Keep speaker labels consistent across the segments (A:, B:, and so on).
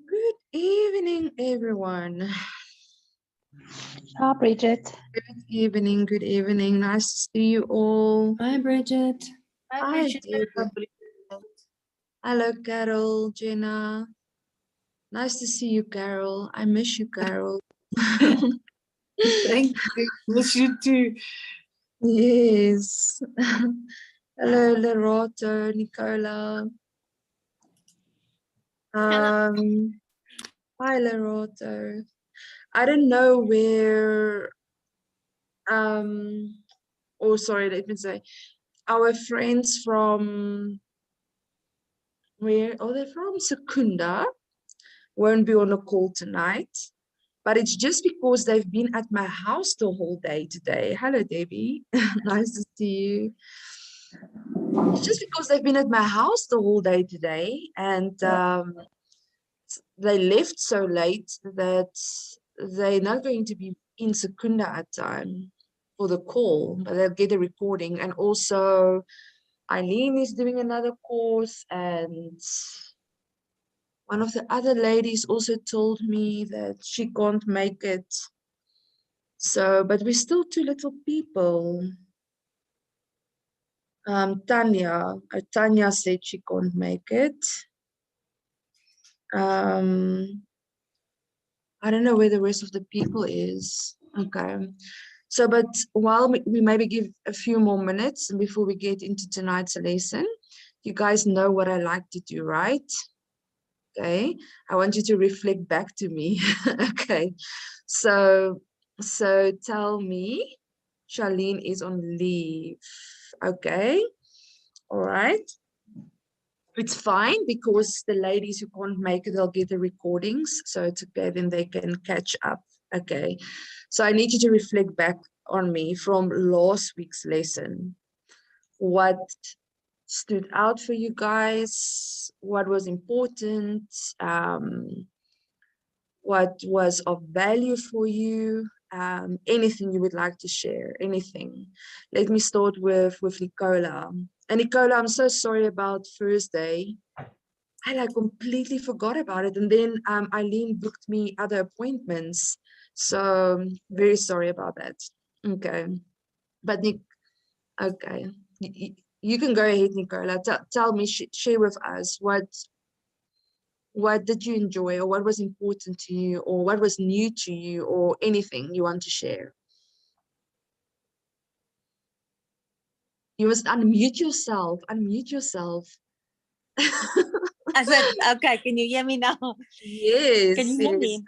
A: Good evening, everyone.
B: Hi, Bridget.
A: Good evening, good evening. Nice to see you all.
C: Hi, Bridget.
A: Hi, Debbie. Hello, Carol, Jenna. Nice to see you, Carol. I miss you, Carol.
C: Thank you. Miss you too.
A: Yes. Hello, Leroto, Nicola. Hi, Leroto. I don't know where, sorry, let me say, our friends from, where are they from? Secunda won't be on a call tonight, but it's just because they've been at my house the whole day today. Hello, Debbie. Nice to see you. It's just because they've been at my house the whole day today, and they left so late that they're not going to be in Secunda at time for the call, but they'll get a recording. And also, Eileen is doing another course, and one of the other ladies also told me that she can't make it. So, but we're still two little people. Tanya said she can't make it. I don't know where the rest of the people is. Okay. So, but while we maybe give a few more minutes before we get into tonight's lesson, you guys know what I like to do, right? Okay. I want you to reflect back to me. Okay. So tell me, Charlene is on leave. Okay. All right. It's fine because the ladies who can't make it, they'll get the recordings. So it's okay, then they can catch up. Okay. So I need you to reflect back on me from last week's lesson. What stood out for you guys? What was important? What was of value for you? Anything you would like to share, anything. Let me start with Nicola. And Nicola, I'm so sorry about Thursday. I like completely forgot about it. And then Eileen booked me other appointments. So very sorry about that. Okay. But Nick, okay. You can go ahead, Nicola. Tell me, share with us what did you enjoy, or what was important to you, or what was new to you, or anything you want to share. You must unmute yourself. Unmute yourself.
B: I said, okay, can you hear me now?
A: Yes.
B: Can you hear me?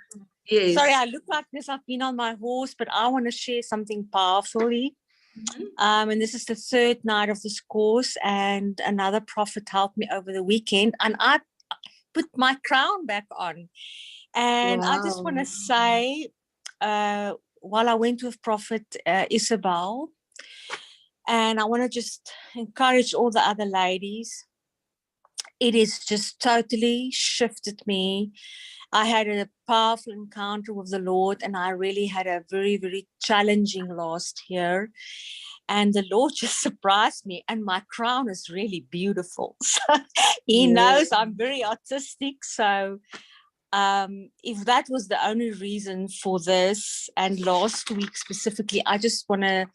A: Yes.
B: Sorry, I look like this. I've been on my horse, but I want to share something powerfully. And this is the third night of this course, and another prophet helped me over the weekend, and I put my crown back on. And I just want to say, while I went with Prophet Isabel, and I want to just encourage all the other ladies, it has just totally shifted me. I had a powerful encounter with the Lord, and I really had a very, very challenging last year. And the Lord just surprised me, and my crown is really beautiful. So he knows I'm very artistic. So if that was the only reason for this, and last week specifically, I just want to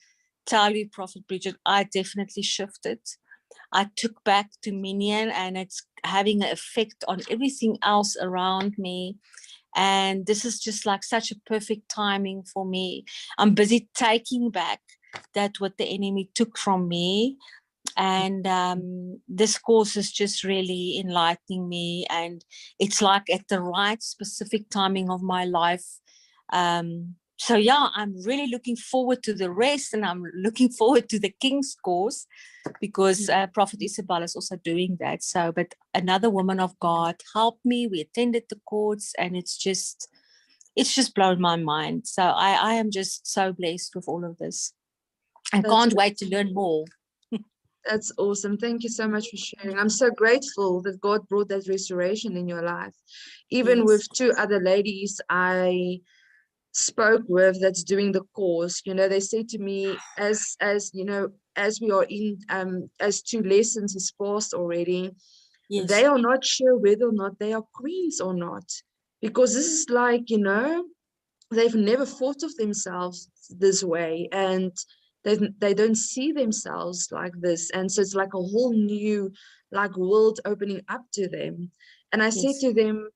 B: tell you, Prophet Bridget, I definitely shifted. I took back dominion, and it's having an effect on everything else around me. And this is just like such a perfect timing for me. I'm busy taking back that what the enemy took from me. And this course is just really enlightening me. And it's like at the right specific timing of my life. So yeah, I'm really looking forward to the rest, and I'm looking forward to the King's course, because Prophet Isabel is also doing that. So, but another woman of God helped me. We attended the courts, and it's just blown my mind. So I am just so blessed with all of this. I can't wait to learn more.
A: That's awesome. Thank you so much for sharing. I'm so grateful that God brought that restoration in your life. Even with two other ladies I spoke with that's doing the course, they say to me, as we are in as 2 lessons is passed already, they are not sure whether or not they are queens or not. because this is like, you know, they've never thought of themselves this way, and they don't see themselves like this. And so it's like a whole new like world opening up to them. And I said
B: Yes.
A: to them,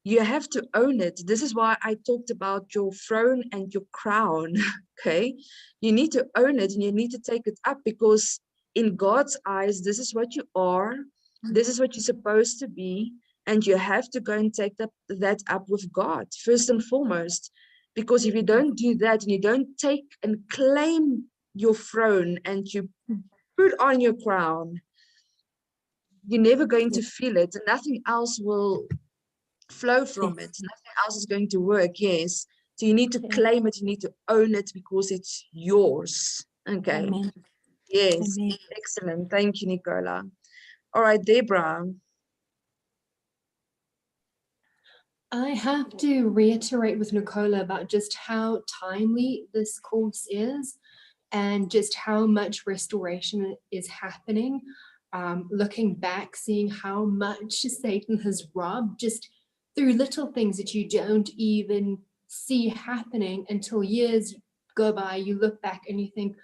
A: you have to own it. This is why I talked about your throne and your crown. Okay, you need to own it and you need to take it up, because in God's eyes, this is what you are, this is what you're supposed to be, and you have to go and take that up with God first and foremost. Because if you don't do that and you don't take and claim your throne and you put on your crown, you're never going to feel it, and nothing else will flow from it. Nothing else is going to work. Yes. So you need to
B: Yeah.
A: claim it, you need to own it, because it's yours. Okay.
B: Amen.
A: Yes.
B: Amen.
A: Excellent. Thank you, Nicola. All right, Deborah.
C: I have to reiterate with Nicola about just how timely this course is and just how much restoration is happening. Looking back, seeing how much Satan has robbed just through little things that you don't even see happening until years go by. You look back and you think,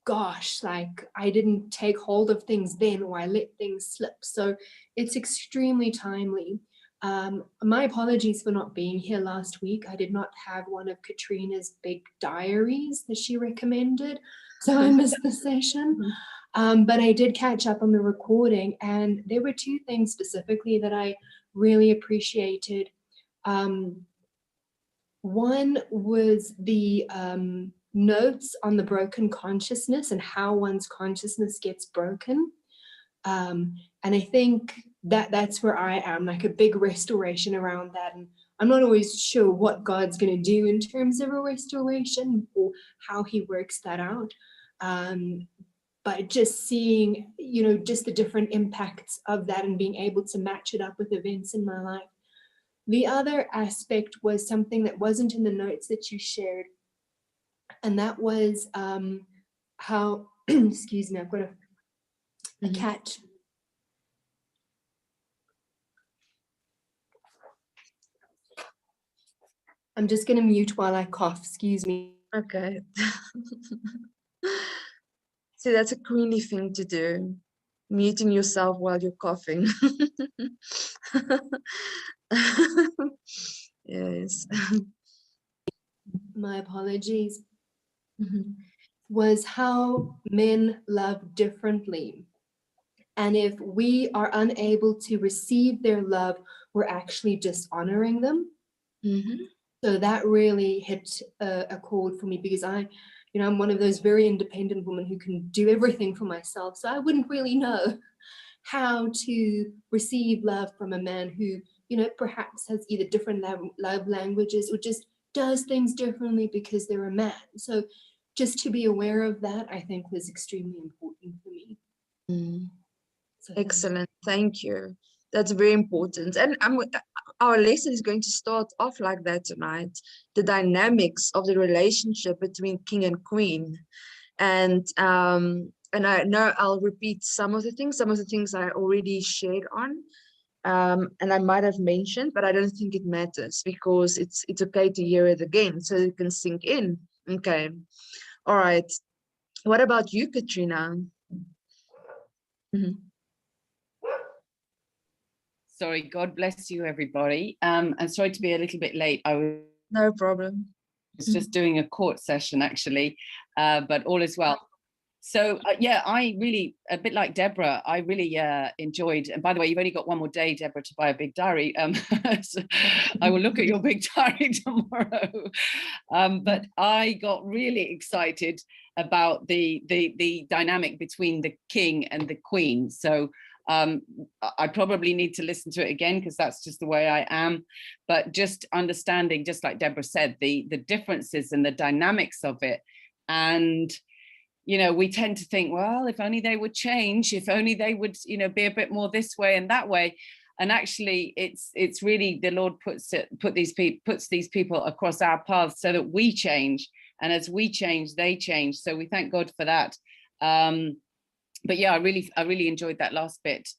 C: gosh, like I didn't take hold of things then, or I let things slip. So it's extremely timely. My apologies for not being here last week. I did not have one of Katrina's big diaries that she recommended, so I missed the session. But I did catch up on the recording, and there were two things specifically that I really appreciated. One was the notes on the broken consciousness and how one's consciousness gets broken. And I think that that's where I am, like a big restoration around that. And I'm not always sure what God's going to do in terms of a restoration or how he works that out. But just seeing, you know, just the different impacts of that and being able to match it up with events in my life. The other aspect was something that wasn't in the notes that you shared, and that was how, excuse me, I've got a cat. I'm just going to mute while I cough, excuse me.
A: Okay. See, that's a queenie thing to do. Muting yourself while you're coughing. Yes.
C: My apologies.
A: Mhm.
C: Was how men love differently. And if we are unable to receive their love, we're actually dishonoring them.
A: Mhm.
C: So that really hit a chord for me, because I'm one of those very independent women who can do everything for myself. So I wouldn't really know how to receive love from a man who, you know, perhaps has either different love languages or just does things differently because they're a man. So just to be aware of that, I think, was extremely important for me.
A: Mm.
C: So
A: Excellent. Thank you. That's very important. And our lesson is going to start off like that tonight. The dynamics of the relationship between king and queen. And I know I'll repeat some of the things I already shared on. And I might have mentioned, but I don't think it matters, because it's okay to hear it again so it can sink in. Okay. All right. What about you, Katrina? Mhm.
D: Sorry, God bless you, everybody. And sorry to be a little bit late. I was
A: No problem.
D: just doing a court session, actually, but all is well. So, yeah, I really, a bit like Deborah, I really enjoyed, and by the way, you've only got one more day, Deborah, to buy a big diary. So I will look at your big diary tomorrow. But I got really excited about the dynamic between the king and the queen. So I probably need to listen to it again, because that's just the way I am. But just understanding, just like Deborah said, the differences and the dynamics of it. And you know, we tend to think, well, if only they would change, if only they would, you know, be a bit more this way and that way. And actually, it's really the Lord puts these people across our paths so that we change, and as we change, they change. So we thank God for that. But yeah, I really enjoyed that last bit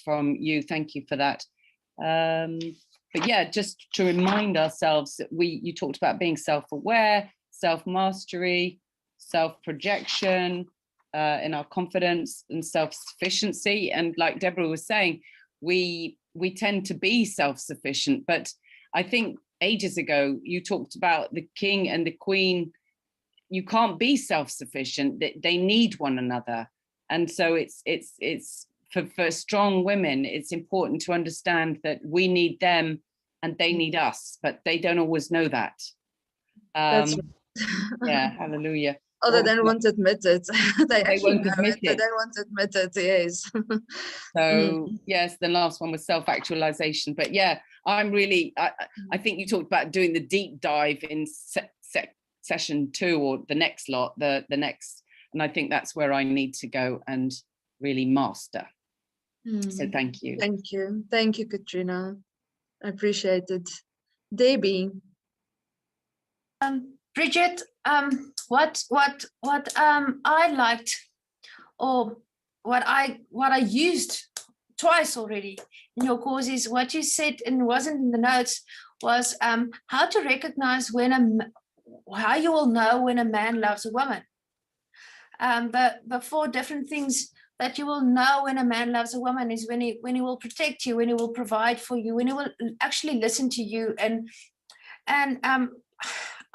D: from you. Thank you for that. but yeah, just to remind ourselves that you talked about being self-aware, self-mastery, self-projection, in our confidence and self-sufficiency. And like Deborah was saying, we tend to be self-sufficient, but I think ages ago you talked about the king and the queen. You can't be self-sufficient. They need one another. And so it's for strong women, it's important to understand that we need them and they need us, but they don't always know that.
A: That's
D: Yeah, hallelujah.
A: Oh, they don't want to admit it. They actually
D: won't
A: know
D: admit
A: They
D: it.
A: don't want to admit it, yes.
D: So yes, the last one was self-actualization. But yeah, I'm really, I think you talked about doing the deep dive in session 2 or the next lot, the next, and I think that's where I need to go and really master. So thank you.
A: Thank you. Thank you, Katrina. I appreciate it. Debbie.
E: Bridget, what I liked, or what I used twice already in your course, is what you said and wasn't in the notes, was how to recognize how you will know when a man loves a woman. The 4 different things that you will know when a man loves a woman is when he will protect you, when he will provide for you, when he will actually listen to you. And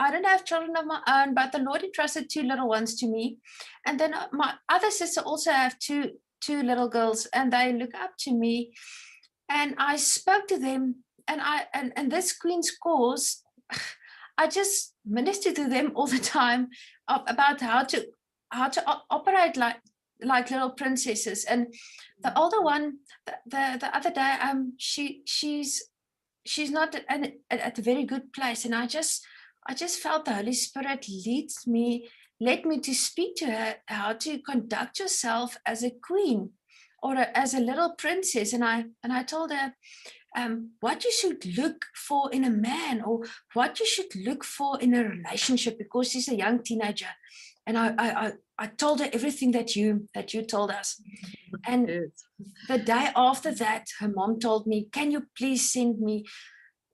E: I don't have children of my own, but the Lord entrusted 2 little ones to me. And then my other sister also have two little girls, and they look up to me. And I spoke to them, and this Queen's Cause, I just minister to them all the time about how to operate like little princesses. And the older one, the other day, she's not at a very good place, and I just felt the Holy Spirit led me to speak to her how to conduct yourself as a queen or as a little princess. And I told her what you should look for in a man, or what you should look for in a relationship, because she's a young teenager. And I told her everything that you told us. And the day after that, her mom told me, can you please send me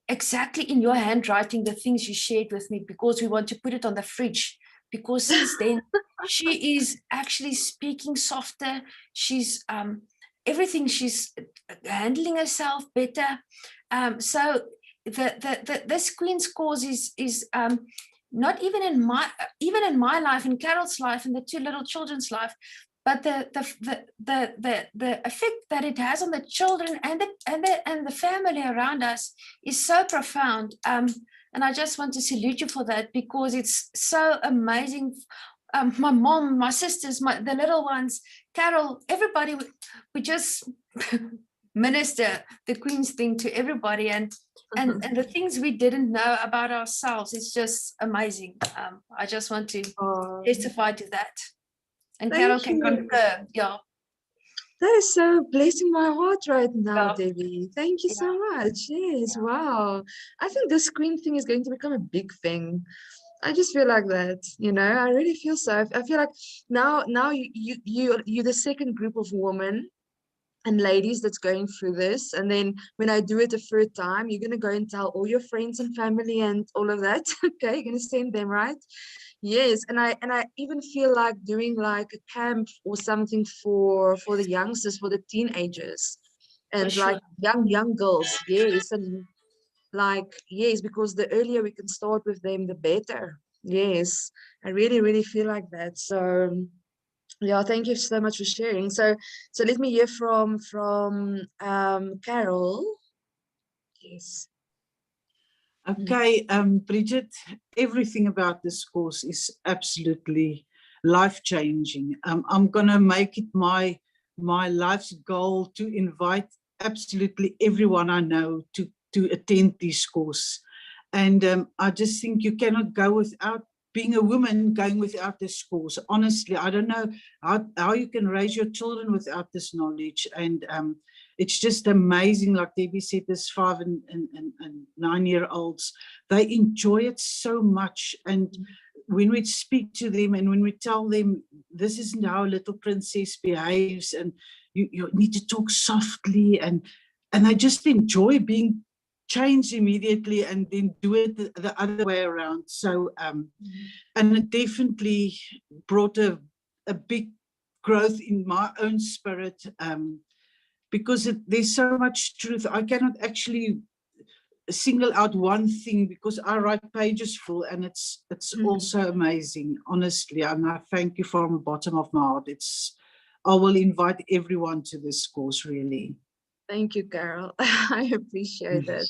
E: exactly in your handwriting the things you shared with me, because we want to put it on the fridge. Because since then she is actually speaking softer. She's everything, she's handling herself better. So this Queen's Cause is not even in my life, in Carol's life, and the 2 little children's life, but the effect that it has on the children and the family around us is so profound. And I just want to salute you for that, because it's so amazing. My mom, my sisters, the little ones, Carol, everybody, we just minister the Queen's thing to everybody, and the things we didn't know about ourselves. It's just amazing. I just want to testify to that. And Carol can confirm, yeah.
A: That is so blessing my heart right now,
E: Yeah.
A: Debbie. Thank you so much. Yes, wow. I think this Queen thing is going to become a big thing. I just feel like that, I really feel so. I feel like now you're the second group of women and ladies that's going through this. And then when I do it the 3rd time, you're going to go and tell all your friends and family and all of that. Okay, you're going to send them, right? Yes. And I even feel like doing like a camp or something for the youngsters, for the teenagers, and
E: For
A: like young girls. Yes. And like, yes, because the earlier we can start with them, the better. Yes, I really, really feel like that. So yeah, thank you so much for sharing. So let me hear from Carol. Yes.
F: Okay, Bridget, everything about this course is absolutely life-changing. I'm gonna make it my life's goal to invite absolutely everyone I know to attend this course. And I just think you cannot go without, being a woman, going without this course. Honestly, I don't know how you can raise your children without this knowledge. And it's just amazing. Like Debbie said, this 5 and 9-year-olds, they enjoy it so much. And when we speak to them and when we tell them, this isn't how a little princess behaves, and you need to talk softly, and they just enjoy being change immediately and then do it the other way around. So, and it definitely brought a big growth in my own spirit, because there's so much truth. I cannot actually single out one thing because I write pages full, and it's also amazing, honestly. And I thank you from the bottom of my heart. I will invite everyone to this course, really.
A: Thank you, Carol. I appreciate it.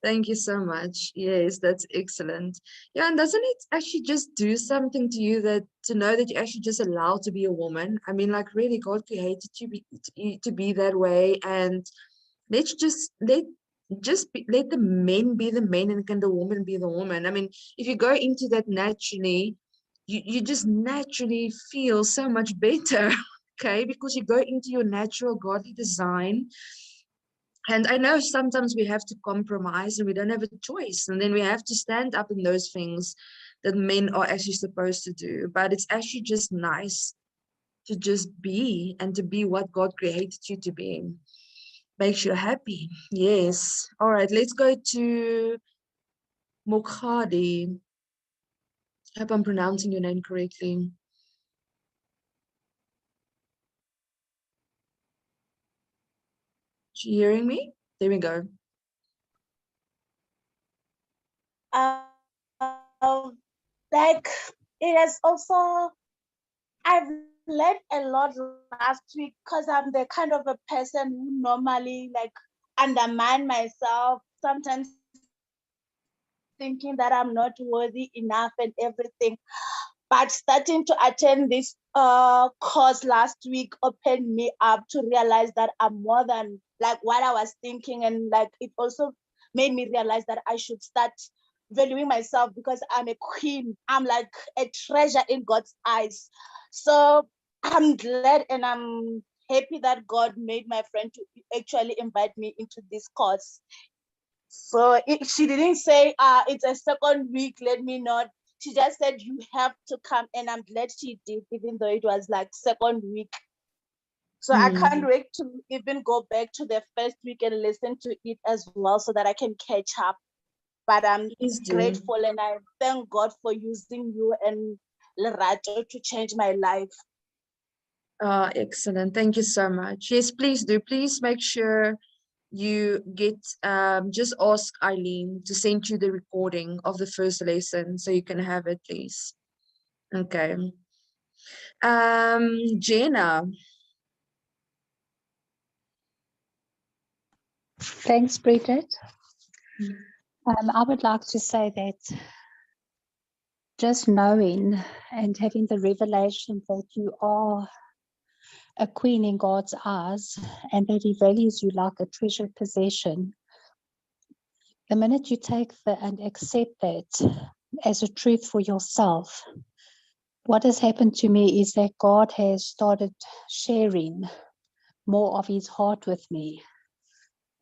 A: Thank you so much. Yes, that's excellent. Yeah, and doesn't it actually just do something to you that to know that you're actually just allowed to be a woman? I mean, like really, God created you to be that way, and let's just let the men be the men and can the woman be the woman. I mean, if you go into that naturally, you just naturally feel so much better, okay? Because you go into your natural godly design. And I know sometimes we have to compromise and we don't have a choice. And then we have to stand up in those things that men are actually supposed to do. But it's actually just nice to just be and to be what God created you to be. Makes you happy. Yes. All right, let's go to Mokhadi. I hope I'm pronouncing your name correctly. You hearing me? There we go.
G: Like it has also, I've learned a lot last week because I'm the kind of a person who normally like undermine myself, sometimes thinking that I'm not worthy enough and everything. But starting to attend this course last week opened me up to realize that I'm more than like what I was thinking, and like it also made me realize that I should start valuing myself because I'm a queen. I'm like a treasure in God's eyes. So I'm glad and I'm happy that God made my friend to actually invite me into this course. So she didn't say, it's a second week, let me not. She just said, you have to come. And I'm glad she did, even though it was like second week. So I can't wait to even go back to the first week and listen to it as well so that I can catch up. But I'm grateful and I thank God for using you and Lerato to change my life.
A: Excellent. Thank you so much. Yes, please do. Please make sure you get, just ask Eileen to send you the recording of the first lesson so you can have it, please. Okay. Jenna.
H: Thanks, Bridget. I would like to say that just knowing and having the revelation that you are a queen in God's eyes and that He values you like a treasured possession, the minute you take and accept that as a truth for yourself, what has happened to me is that God has started sharing more of His heart with me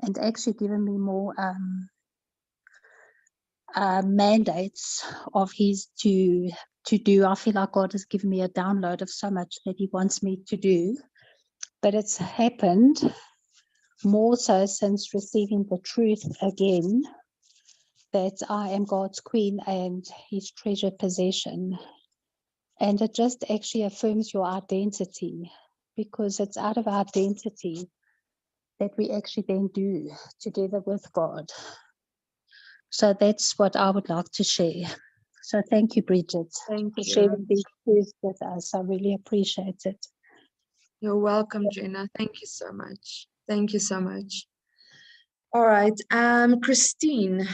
H: and actually given me more mandates of His to do. I feel like God has given me a download of so much that He wants me to do. But it's happened more so since receiving the truth again that I am God's queen and His treasured possession. And it just actually affirms your identity, because it's out of identity that we actually then do together with God. So that's what I would like to share. So thank you, Bridget,
A: Thank
H: for
A: you.
H: sharing these truths with us. I really appreciate it.
A: You're welcome, Jenna. Thank you so much. Thank you so much. All right. Christine.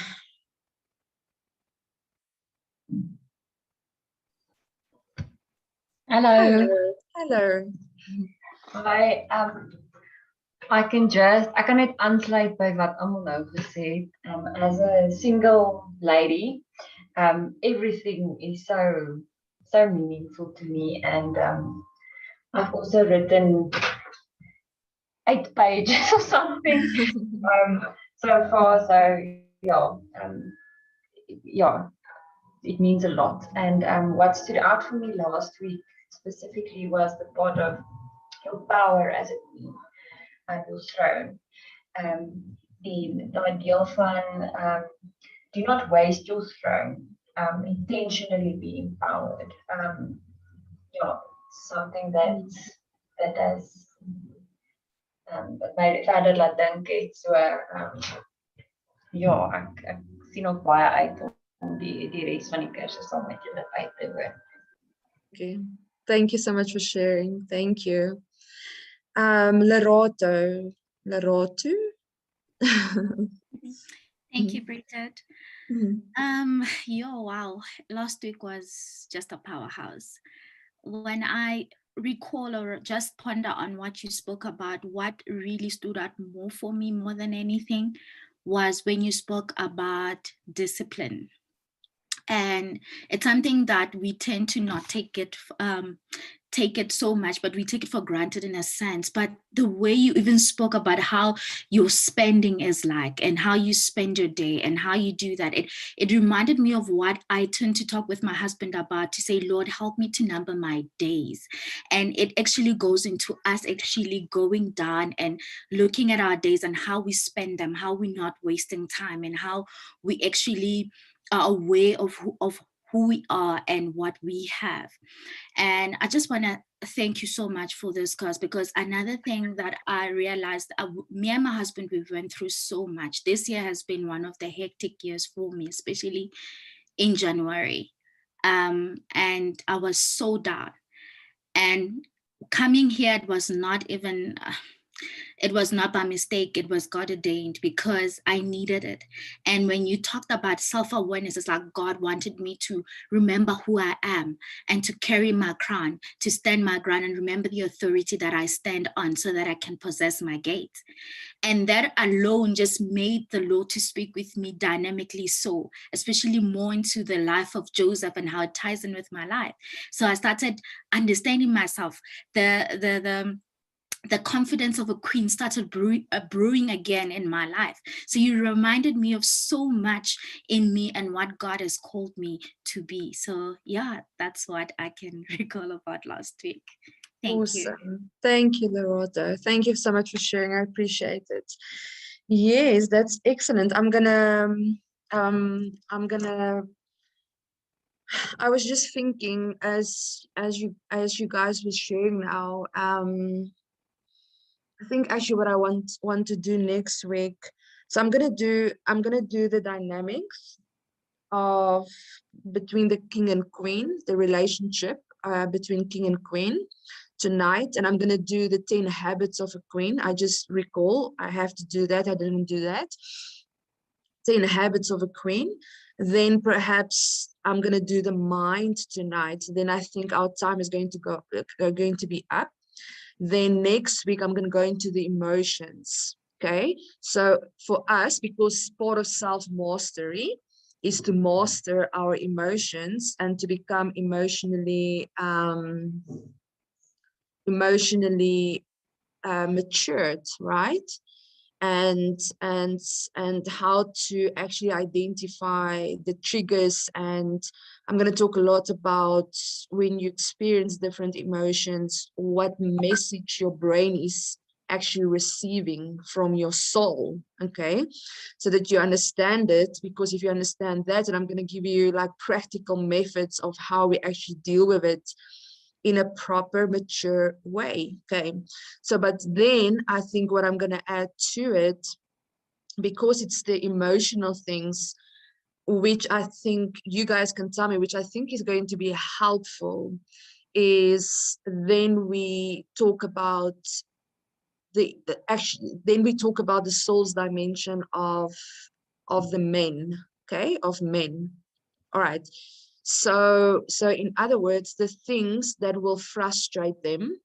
I: Hello.
A: Hello.
I: I can net aansluit by wat almal nou gesê het. As a single lady, everything is so meaningful to me, and I've also written 8 pages or something so far. So yeah, it means a lot. And what stood out for me last week specifically was the part of your power as a queen and your throne. die deel van do not waste your throne, intentionally be empowered. Yeah, something that has wat my verder laat dink het. So ja, ek sien ook baie uit om die res van die kursus saam met julle uit te hoor.
A: Okay. Thank you so much for sharing. Thank you. Lerato.
J: Thank you, Bridget.
A: Mhm.
J: Yeah, wow. Last week was just a powerhouse. When I recall or just ponder on what you spoke about, what really stood out more for me more than anything was when you spoke about discipline. And it's something that we tend to not take it so much, but we take it for granted in a sense. But the way you even spoke about how your spending is like and how you spend your day and how you do that, it reminded me of what I tend to talk with my husband about, to say, Lord, help me to number my days. And it actually goes into us actually going down and looking at our days and how we spend them, how we're not wasting time, and how we actually are aware of who we are and what we have. And I just want to thank you so much for this, because another thing that I realized, me and my husband, we went through so much. This year has been one of the hectic years for me, especially in January. And I was so down. And coming here, it was not even... it was not by mistake, it was God ordained, because I needed it. And when you talked about self-awareness, it's like God wanted me to remember who I am and to carry my crown, to stand my ground and remember the authority that I stand on so that I can possess my gates. And that alone just made the Lord to speak with me dynamically, so especially more into the life of Joseph and how it ties in with my life. So I started understanding myself. The confidence of a queen started brewing again in my life. So you reminded me of so much in me and what God has called me to be. So yeah, that's what I can recall about last week. Thank you.
A: Awesome. Thank you, Lerato. Thank you so much for sharing. I appreciate it. Yes, that's excellent. I was just thinking as you guys were sharing now, I think actually what I want to do next week. So I'm gonna do the dynamics of between the king and queen, the relationship between king and queen tonight, and I'm gonna do the 10 habits of a queen. I just recall I have to do that. I didn't do that. 10 habits of a queen. Then perhaps I'm gonna do the mind tonight. Then I think our time is going to be up. Then next week, I'm going to go into the emotions. Okay. So for us, because part of self-mastery is to master our emotions and to become emotionally matured, right? And how to actually identify the triggers. And I'm going to talk a lot about when you experience different emotions, what message your brain is actually receiving from your soul, okay, so that you understand it. Because if you understand that, and I'm going to give you like practical methods of how we actually deal with it in a proper, mature way, okay? So, but then I think what I'm going to add to it, because it's the emotional things, which I think you guys can tell me, which I think is going to be helpful, is then we talk about then we talk about the soul's dimension of the men, okay, of men. All right. So in other words, the things that will frustrate them,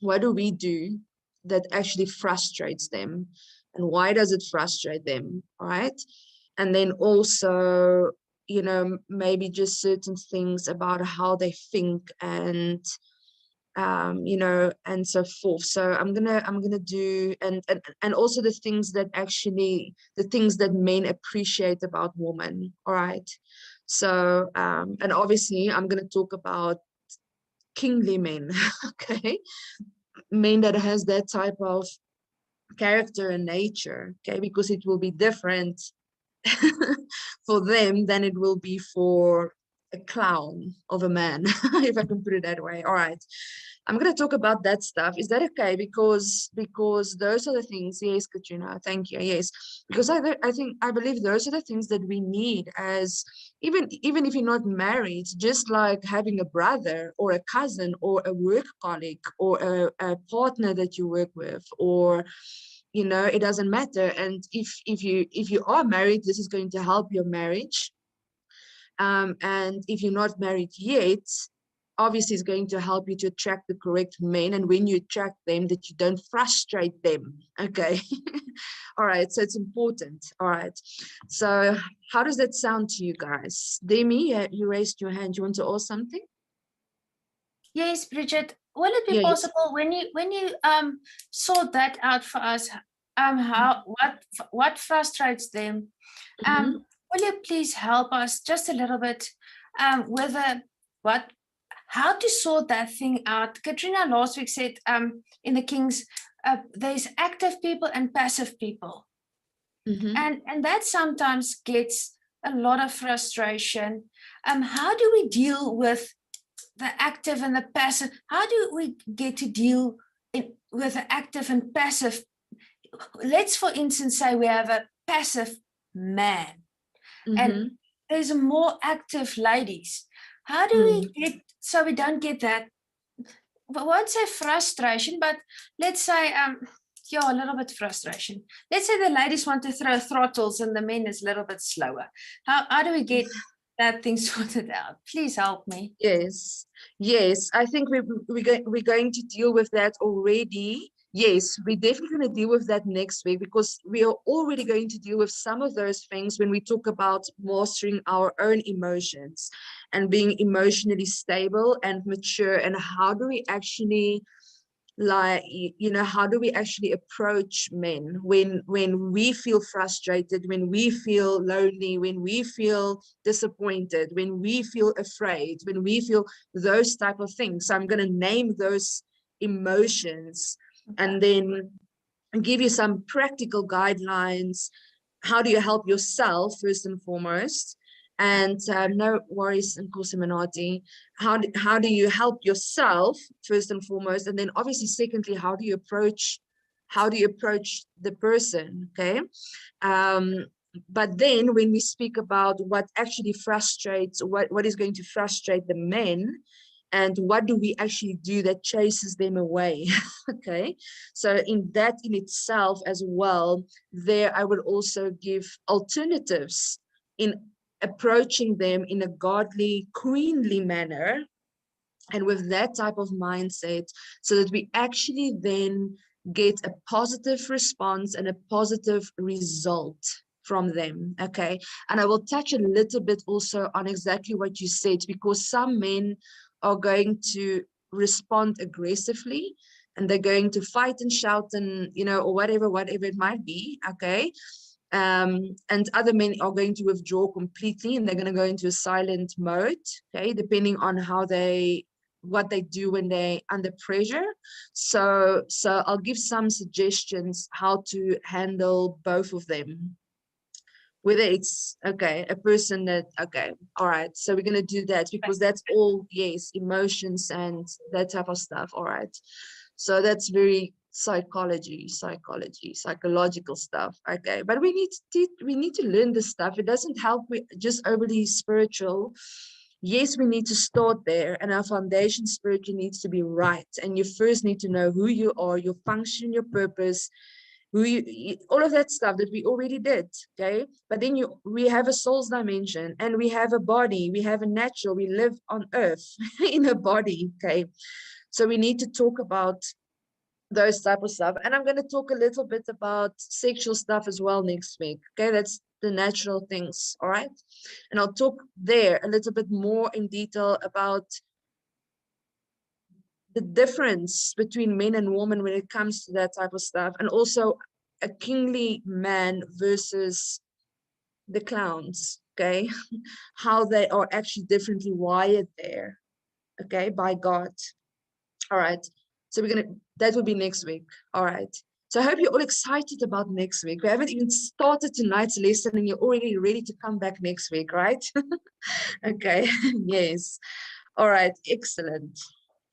A: what do we do that actually frustrates them? And why does it frustrate them? All right. And then also, you know, maybe just certain things about how they think and, you know, and so forth. So I'm gonna do, and also the things that men appreciate about women. All right. So, and obviously I'm going to talk about kingly men, okay? Men that has that type of character and nature, okay, because it will be different for them than it will be for a clown of a man, if I can put it that way. All right, I'm going to talk about that stuff. Is that okay? Because those are the things. Yes, Katrina, thank you. Yes, because I believe those are the things that we need, as even if you're not married, just like having a brother or a cousin or a work colleague or a partner that you work with, or it doesn't matter. And if you are married, this is going to help your marriage. And if you're not married yet, obviously it's going to help you to attract the correct men, and when you attract them, that you don't frustrate them. Okay. All right, so it's important. All right, so how does that sound to you guys? Demi, you raised your hand. You want to ask something?
E: Yes, Bridget, will it be
A: Yes.
E: possible when you sort that out for us, what frustrates them, will you please help us just a little bit with how to sort that thing out? Katrina last week said in the Kings, there's active people and passive people. And that sometimes gets a lot of frustration. How do we deal with the active and the passive? How do we get to deal with the active and passive? Let's, for instance, say we have a passive man and there's more active ladies. How do we get, so we don't get that, I won't say frustration, but let's say, a little bit frustration. Let's say the ladies want to throw throttles and the men is a little bit slower. How do we get that thing sorted out? Please help me.
A: Yes, I think we're going to deal with that already. Yes, we're definitely going to deal with that next week, because we are already going to deal with some of those things when we talk about mastering our own emotions and being emotionally stable and mature. And how do we actually, how do we actually approach men when we feel frustrated, when we feel lonely, when we feel disappointed, when we feel afraid, when we feel those type of things. So I'm going to name those emotions and then give you some practical guidelines. How do you help yourself first and foremost? And no worries, and Minati. How do you help yourself first and foremost? And then obviously, secondly, how do you approach the person? Okay. But then when we speak about what actually frustrates, what is going to frustrate the men, and what do we actually do that chases them away? Okay, so in that in itself as well, there I would also give alternatives in approaching them in a godly, queenly manner, and with that type of mindset, so that we actually then get a positive response and a positive result from them. Okay, and I will touch a little bit also on exactly what you said, because some men are going to respond aggressively and they're going to fight and shout and or whatever it might be. Okay, and other men are going to withdraw completely and they're going to go into a silent mode. Okay, depending on what they do when they're under pressure. So I'll give some suggestions how to handle both of them. Whether it's a person that, all right, so we're going to do that, because that's all, yes, emotions and that type of stuff. All right, so that's very psychological stuff. Okay, but we need to learn this stuff. It doesn't help with just overly spiritual. Yes, we need to start there, and our foundation spiritually needs to be right. And you first need to know who you are, your function, your purpose, all of that stuff that we already did. Okay, but then we have a soul's dimension, and we have a body, we have a natural, we live on earth in a body. Okay, so we need to talk about those type of stuff, and I'm going to talk a little bit about sexual stuff as well next week. Okay, that's the natural things. All right, and I'll talk there a little bit more in detail about the difference between men and women when it comes to that type of stuff, and also a kingly man versus the clowns. Okay, how they are actually differently wired there, okay, by God. All right, so that will be next week. All right, So I hope you're all excited about next week. We haven't even started tonight's lesson and you're already ready to come back next week, right? Okay, yes. All right, excellent.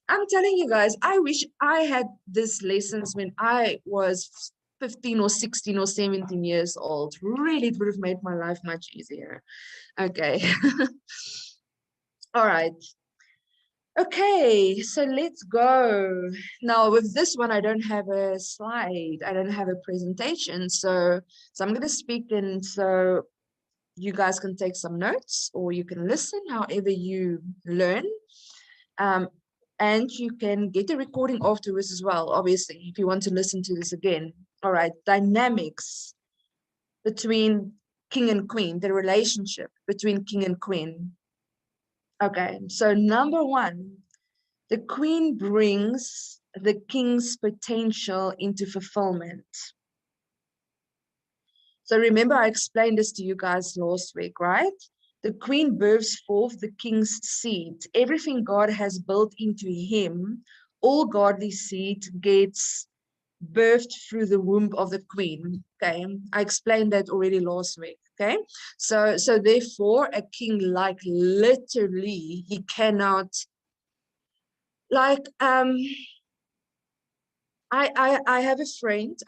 A: I'm telling you guys, I wish I had these lessons when I was 15 or 16 or 17 years old. Really, it would have made my life much easier. Okay. All right. Okay, so let's go. Now with this one, I don't have a slide. I don't have a presentation. So I'm going to speak, and so you guys can take some notes or you can listen however you learn. And you can get a recording afterwards as well, obviously, if you want to listen to this again. All right, dynamics between king and queen, the relationship between king and queen. Okay, so number one, the queen brings the king's potential into fulfillment. So remember, I explained this to you guys last week, right? The queen births forth the king's seed. Everything God has built into him, all godly seed gets birthed through the womb of the queen. Okay, I explained that already last week. Okay, so therefore a king, like, literally he cannot, like, I have a friend,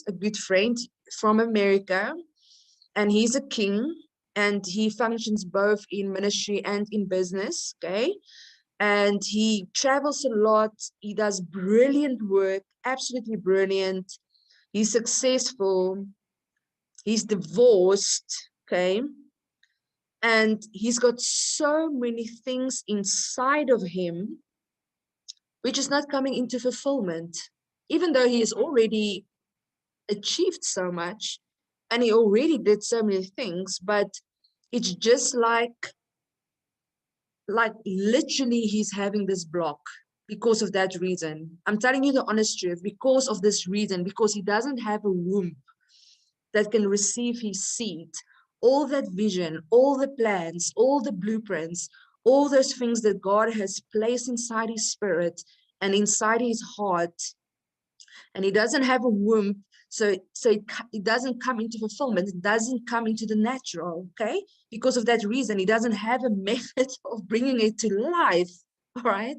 A: a good friend from America, and he's a king, and he functions both in ministry and in business. Okay, and he travels a lot. He does brilliant work, absolutely brilliant. He's successful. He's divorced. Okay, and he's got so many things inside of him which is not coming into fulfillment, even though he has already achieved so much and he already did so many things, but it's just like literally he's having this block because of that reason. I'm telling you the honest truth, because of this reason, because he doesn't have a womb that can receive his seed, all that vision, all the plans, all the blueprints, all those things that God has placed inside his spirit and inside his heart, and he doesn't have a womb, so it doesn't come into fulfillment, it doesn't come into the natural. Okay, because of that reason, he doesn't have a method of bringing it to life. All right,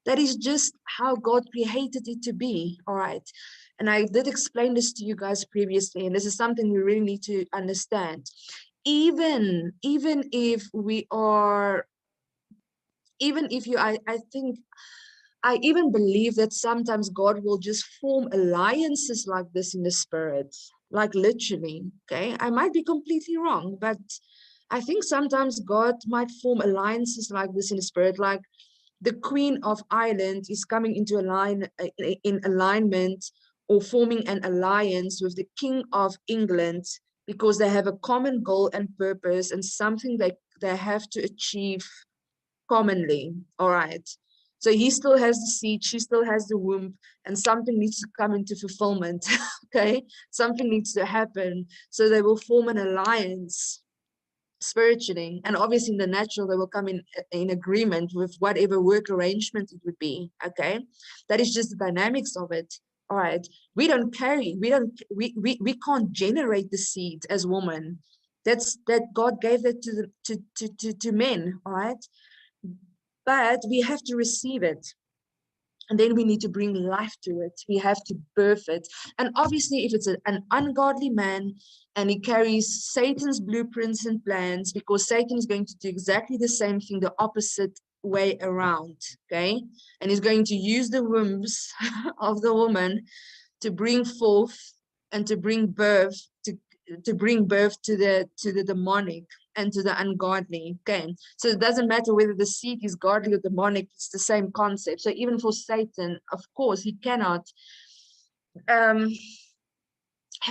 A: that is just how God created it to be. All right, and I did explain this to you guys previously, and this is something we really need to understand. Even if we are, even if you, I think, I even believe that sometimes God will just form alliances like this in the spirit, like literally. Okay, I might be completely wrong, but I think sometimes God might form alliances like this in the spirit, like the Queen of Ireland is coming into in alignment or forming an alliance with the King of England because they have a common goal and purpose and something they have to achieve commonly. All right. So he still has the seed, she still has the womb, and something needs to come into fulfillment. Okay, something needs to happen. So they will form an alliance spiritually, and obviously in the natural they will come in agreement with whatever work arrangement it would be. Okay, that is just the dynamics of it. All right, we can't generate the seed as women. That God gave that to men. All right, but we have to receive it, and then we need to bring life to it. We have to birth it. And obviously if it's an ungodly man and he carries Satan's blueprints and plans, because Satan is going to do exactly the same thing the opposite way around. Okay, and he's going to use the wombs of the woman to bring forth and to bring birth to the demonic and to the ungodly. Okay, so it doesn't matter whether the seed is godly or demonic, it's the same concept. So even for Satan, of course, he cannot I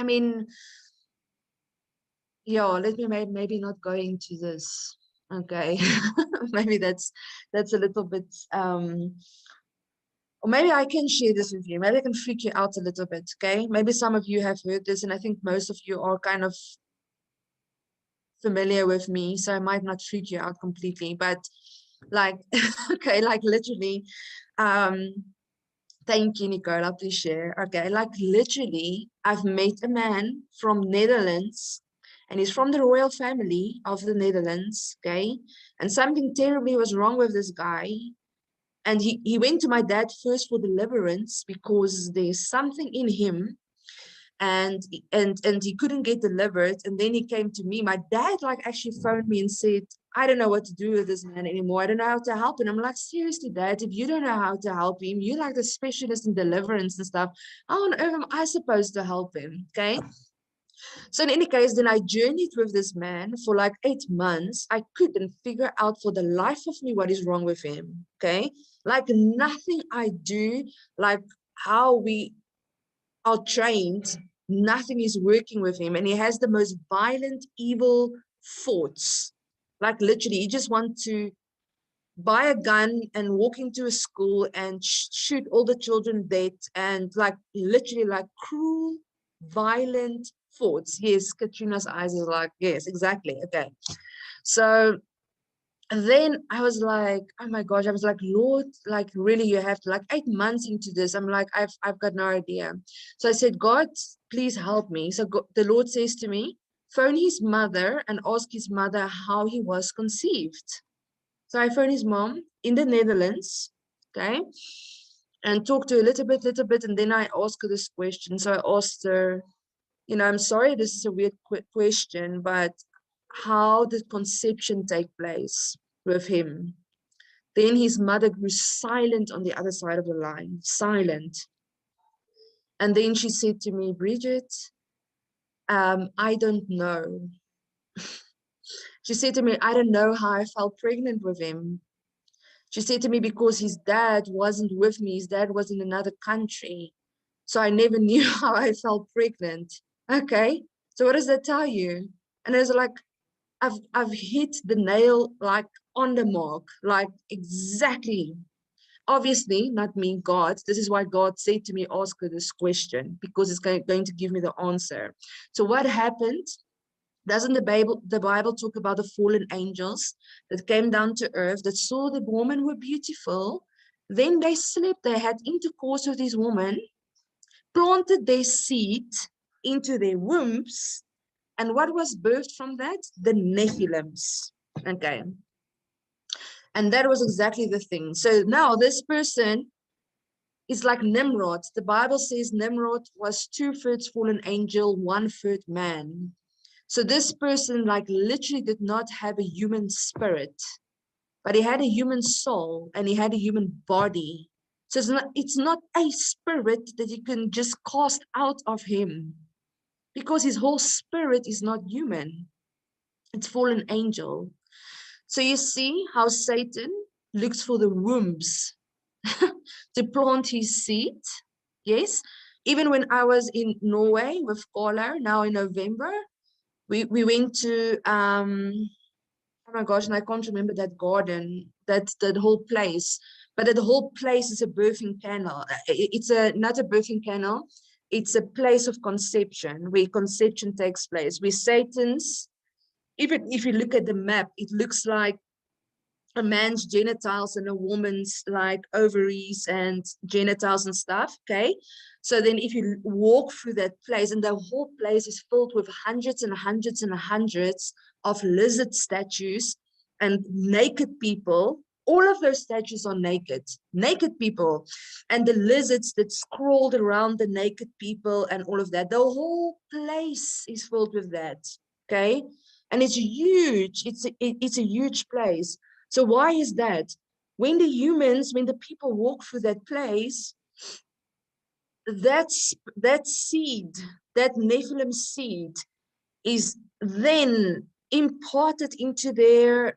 A: mean, yeah, let me maybe not go into this. Okay, maybe that's a little bit or maybe I can share this with you. Maybe I can freak you out a little bit. Okay, maybe some of you have heard this, and I think most of you are kind of familiar with me, so I might not freak you out completely, but like okay, like literally Thank you, Nicola, please share. Okay, like literally, I've met a man from Netherlands, and he's from the royal family of the Netherlands, okay? And something terribly was wrong with this guy. And he went to my dad first for deliverance because there's something in him, and he couldn't get delivered. And then he came to me. My dad like actually phoned me and said, I don't know what to do with this man anymore. I don't know how to help him. I'm like, seriously, Dad, if you don't know how to help him, you're like the specialist in deliverance and stuff. How on earth am I supposed to help him? Okay. So in any case, then I journeyed with this man for like 8 months. I couldn't figure out for the life of me what is wrong with him. Okay. Like nothing I do, like how we are trained, nothing is working with him. And he has the most violent, evil thoughts. Like literally, he just wants to buy a gun and walk into a school and shoot all the children dead, and like literally like cruel, violent thoughts. Yes, Katrina's eyes is like, yes, exactly. Okay. So then I was like, oh my gosh, I was like, Lord, like really, you have to, like 8 months into this, I'm like, I've got no idea. So I said, God, please help me. So the Lord says to me, phone his mother and ask his mother how he was conceived. So I phoned his mom in the Netherlands, okay, and talked to her a little bit, and then I asked her this question. So I asked her, you know, I'm sorry, this is a weird question, but how did conception take place with him? Then his mother grew silent on the other side of the line, silent. And then she said to me, Bridget, I don't know. She said to me, I don't know how I felt pregnant with him. She said to me, because his dad wasn't with me, his dad was in another country. So I never knew how I felt pregnant. Okay, so what does that tell you? And I was like, I've hit the nail like on the mark, like exactly. Obviously, not me, God. This is why God said to me, ask her this question, because it's going to give me the answer. So what happened? Doesn't the Bible talk about the fallen angels that came down to earth, that saw the women were beautiful, then they slept, they had intercourse with these women, planted their seed into their wombs, and what was birthed from that? The Nephilims. Okay. And that was exactly the thing. So now this person is like Nimrod. The Bible says Nimrod was 2/3 fallen angel, 1/3 man. So this person like literally did not have a human spirit, but he had a human soul and he had a human body. So it's not a spirit that you can just cast out of him, because his whole spirit is not human. It's fallen angel. So you see how Satan looks for the wombs to plant his seed. Yes. Even when I was in Norway with Carlo, now in November, we went to oh my gosh, and I can't remember that garden, that whole place, but that whole place is a birthing canal. It's not a birthing canal, it's a place of conception, where conception takes place, where Satan's, even if you look at the map, it looks like a man's genitals and a woman's like ovaries and genitals and stuff. Okay, so then if you walk through that place, and the whole place is filled with hundreds and hundreds and hundreds of lizard statues and naked people. All of those statues are naked people, and the lizards that crawled around the naked people and all of that. The whole place is filled with that. Okay, and it's huge. It's a huge place. So why is that? When the people walk through that place, that seed, that Nephilim seed, is then imparted into their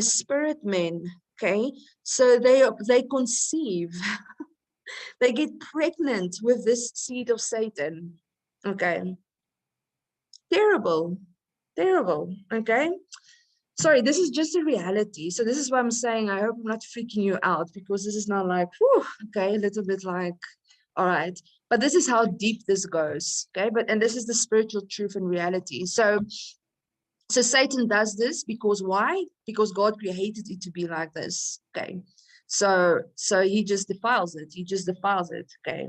A: spirit men. Okay, so they conceive, they get pregnant with this seed of Satan. Okay, terrible. Okay. Sorry, this is just a reality. So this is why I'm saying, I hope I'm not freaking you out, because this is not like, whew, okay, a little bit like, all right. But this is how deep this goes, okay? And this is the spiritual truth and reality. So Satan does this because why? Because God created it to be like this, okay? So he just defiles it. Okay.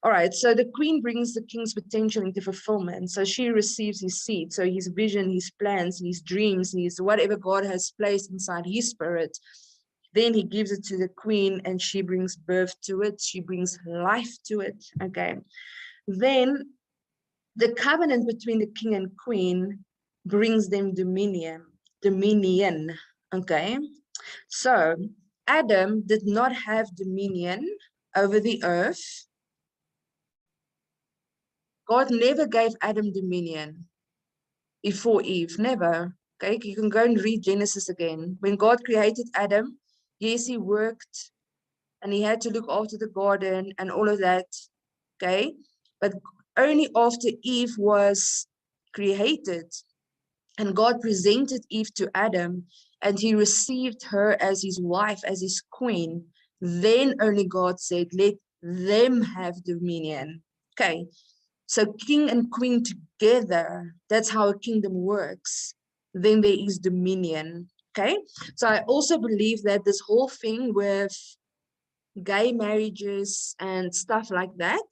A: All right. So the queen brings the king's potential into fulfillment. So she receives his seed. So his vision, his plans, his dreams, his whatever God has placed inside his spirit. Then he gives it to the queen and she brings birth to it. She brings life to it. Okay. Then the covenant between the king and queen brings them dominion. Okay. So Adam did not have dominion over the earth. God never gave Adam dominion before Eve, never. Okay, you can go and read Genesis again. When God created Adam, yes, he worked and he had to look after the garden and all of that. Okay, but only after Eve was created and God presented Eve to Adam and he received her as his wife, as his queen, then only God said, let them have dominion. Okay, so king and queen together, that's how a kingdom works. Then there is dominion. Okay, so I also believe that this whole thing with gay marriages and stuff like that,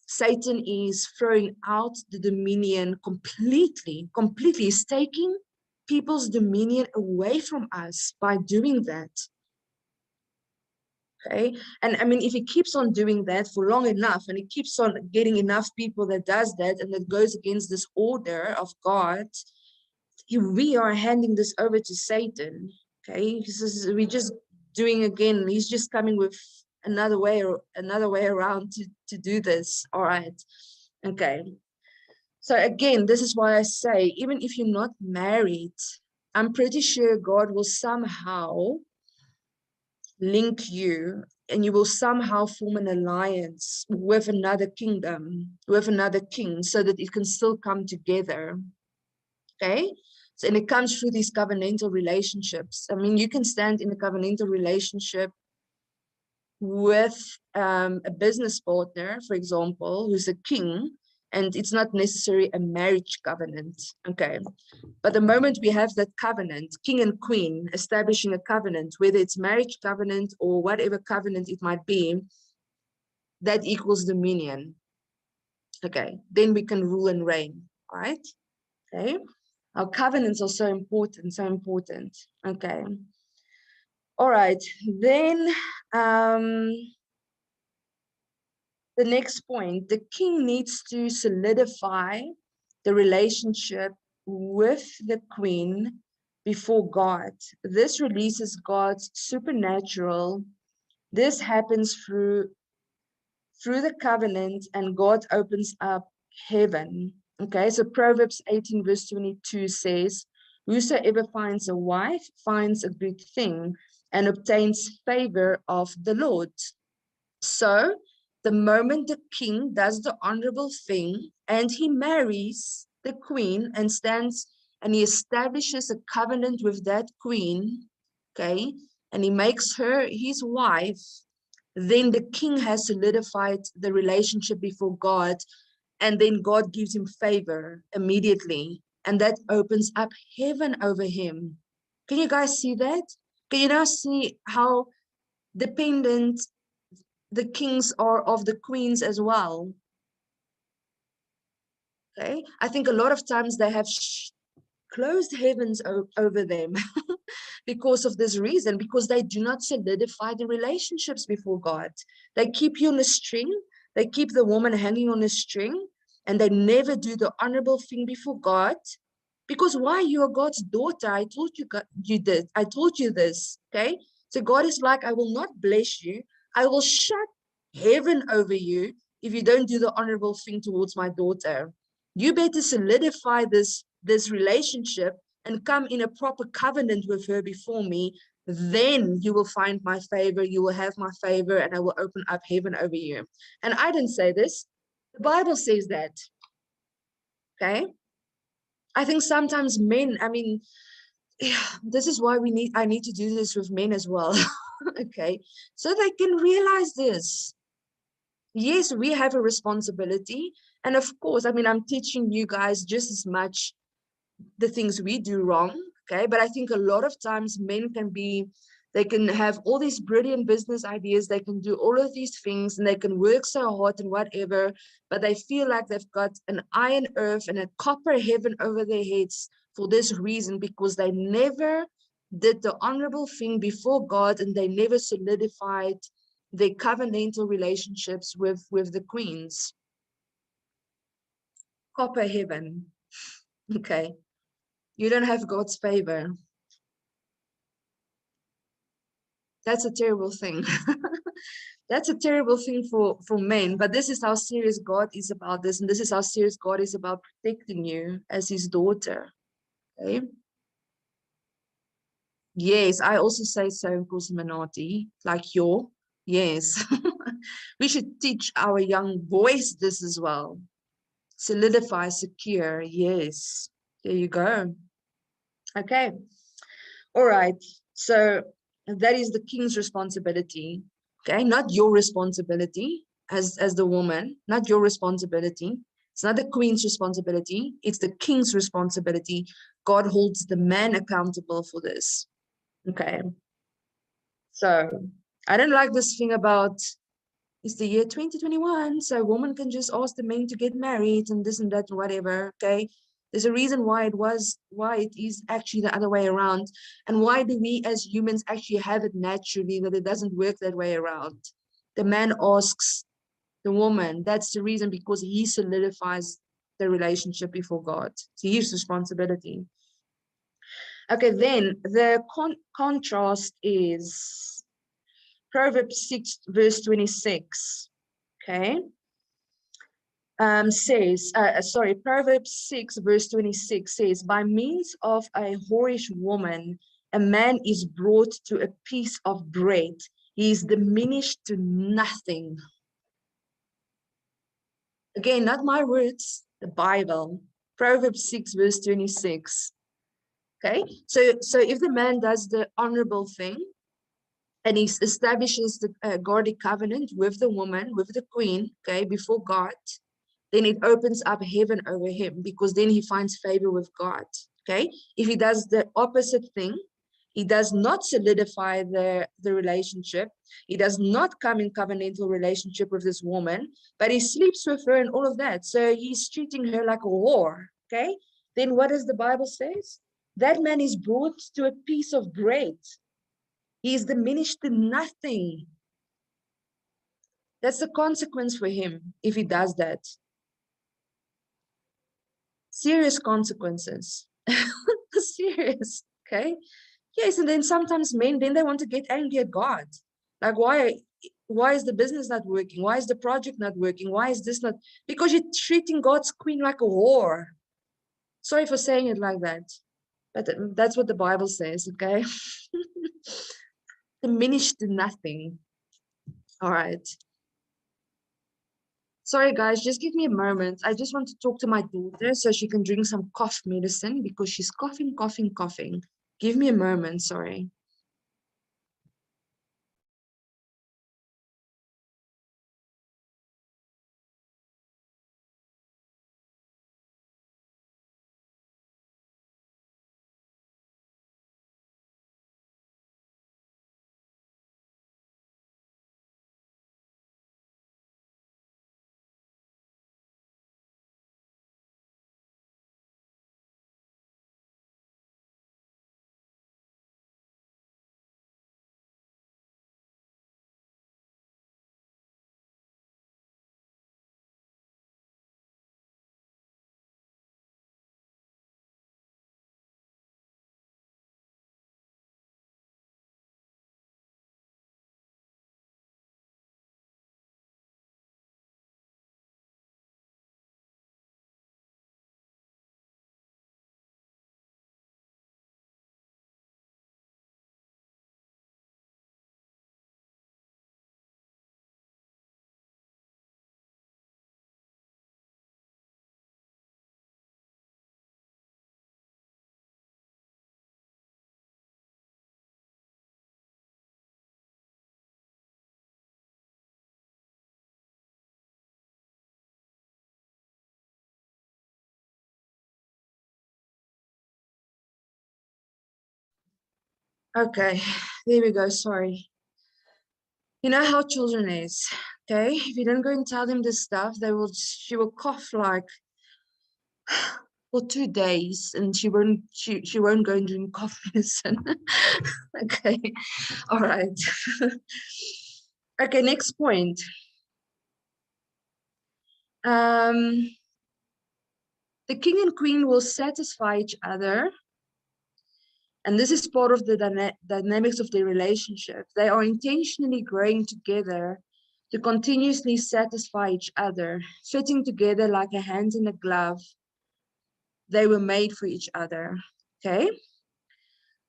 A: Satan is throwing out the dominion completely. He's taking people's dominion away from us by doing that. Okay, and I mean, if he keeps on doing that for long enough and he keeps on getting enough people that does that and that goes against this order of God, we are handing this over to Satan. Okay, we're just doing again, he's just coming with another way around to do this. All right. Okay, so again, this is why I say, even if you're not married, I'm pretty sure God will somehow link you and you will somehow form an alliance with another kingdom, with another king, so that it can still come together. Okay, so and it comes through these covenantal relationships. I mean, you can stand in a covenantal relationship with a business partner, for example, who's a king, and it's not necessarily a marriage covenant. Okay, but the moment we have that covenant, king and queen establishing a covenant, whether it's marriage covenant or whatever covenant it might be, that equals dominion. Okay, then we can rule and reign. All right. Okay, our covenants are so important. Okay. All right, then the next point, the king needs to solidify the relationship with the queen before God. This releases God's supernatural. This happens through the covenant, and God opens up heaven. Okay, so Proverbs 18 verse 22 says, whosoever finds a wife finds a good thing and obtains favor of the Lord. So the moment the king does the honorable thing and he marries the queen and stands and he establishes a covenant with that queen, okay, and he makes her his wife, then the king has solidified the relationship before God, and then God gives him favor immediately, and that opens up heaven over him. Can you guys see that? Can you now see how dependent the kings are of the queens as well? Okay, I think a lot of times they have closed heavens over them because of this reason, because they do not solidify the relationships before God. They keep you on a string, they keep the woman hanging on a string, and they never do the honorable thing before God. Because why? You are God's daughter. I told you this. Okay, so God is like, I will not bless you. I will shut heaven over you if you don't do the honorable thing towards my daughter. You better solidify this relationship and come in a proper covenant with her before me. Then you will find my favor. You will have my favor, and I will open up heaven over you. And I didn't say this. The Bible says that. Okay. I think sometimes men, I mean, this is why I need to do this with men as well. Okay, so they can realize this. Yes, we have a responsibility, and of course, I mean, I'm teaching you guys just as much the things we do wrong. Okay, but I think a lot of times men can be They can have all these brilliant business ideas. They can do all of these things and they can work so hard and whatever, but they feel like they've got an iron earth and a copper heaven over their heads for this reason, because they never did the honorable thing before God and they never solidified their covenantal relationships with the queens. Copper heaven. Okay. You don't have God's favor. That's a terrible thing. That's a terrible thing for men, but this is how serious God is about this, and this is how serious God is about protecting you as his daughter. Okay. Yes, I also say so in Kusamanati, like your, yes. We should teach our young boys this as well. Solidify, secure, yes. There you go. Okay. All right. So that is the king's responsibility. Okay, not your responsibility as the woman, not your responsibility. It's not the queen's responsibility, it's the king's responsibility. God holds the man accountable for this. Okay. So I don't like this thing about it's the year 2021, so a woman can just ask the men to get married and this and that and whatever. Okay. There's a reason why it is actually the other way around. And why do we as humans actually have it naturally that it doesn't work that way around? The man asks the woman. That's the reason, because he solidifies the relationship before God. It's his responsibility. Okay, then the contrast is Proverbs 6 verse 26. Okay. Proverbs 6 verse 26 says, by means of a whorish woman, a man is brought to a piece of bread. He is diminished to nothing. Again, not my words, the Bible. Proverbs 6 verse 26. Okay, so if the man does the honorable thing and he establishes the godly covenant with the woman, with the queen, okay, before God, then it opens up heaven over him, because then he finds favor with God. Okay. If he does the opposite thing, he does not solidify the relationship. He does not come in covenantal relationship with this woman, but he sleeps with her and all of that. So he's treating her like a whore. Okay. Then what does the Bible says? That man is brought to a piece of bread. He is diminished to nothing. That's the consequence for him if he does that. Serious consequences. Serious. Okay. Yes, and then sometimes men, then they want to get angry at God. Like, why is the business not working? Why is the project not working? Why is this not? Because you're treating God's queen like a whore. Sorry for saying it like that, but that's what the Bible says, okay? Diminished to nothing. All right. Sorry, guys, just give me a moment. I just want to talk to my daughter so she can drink some cough medicine because she's coughing, coughing, coughing. Give me a moment, sorry. Okay, there we go, sorry. You know how children is, okay? If you don't go and tell them this stuff, she will cough like for 2 days, and she won't go and drink cough medicine. Okay, all right. Okay, next point. The king and queen will satisfy each other. And this is part of the dynamics of their relationship. They are intentionally growing together to continuously satisfy each other, fitting together like a hand in a glove. They were made for each other, okay?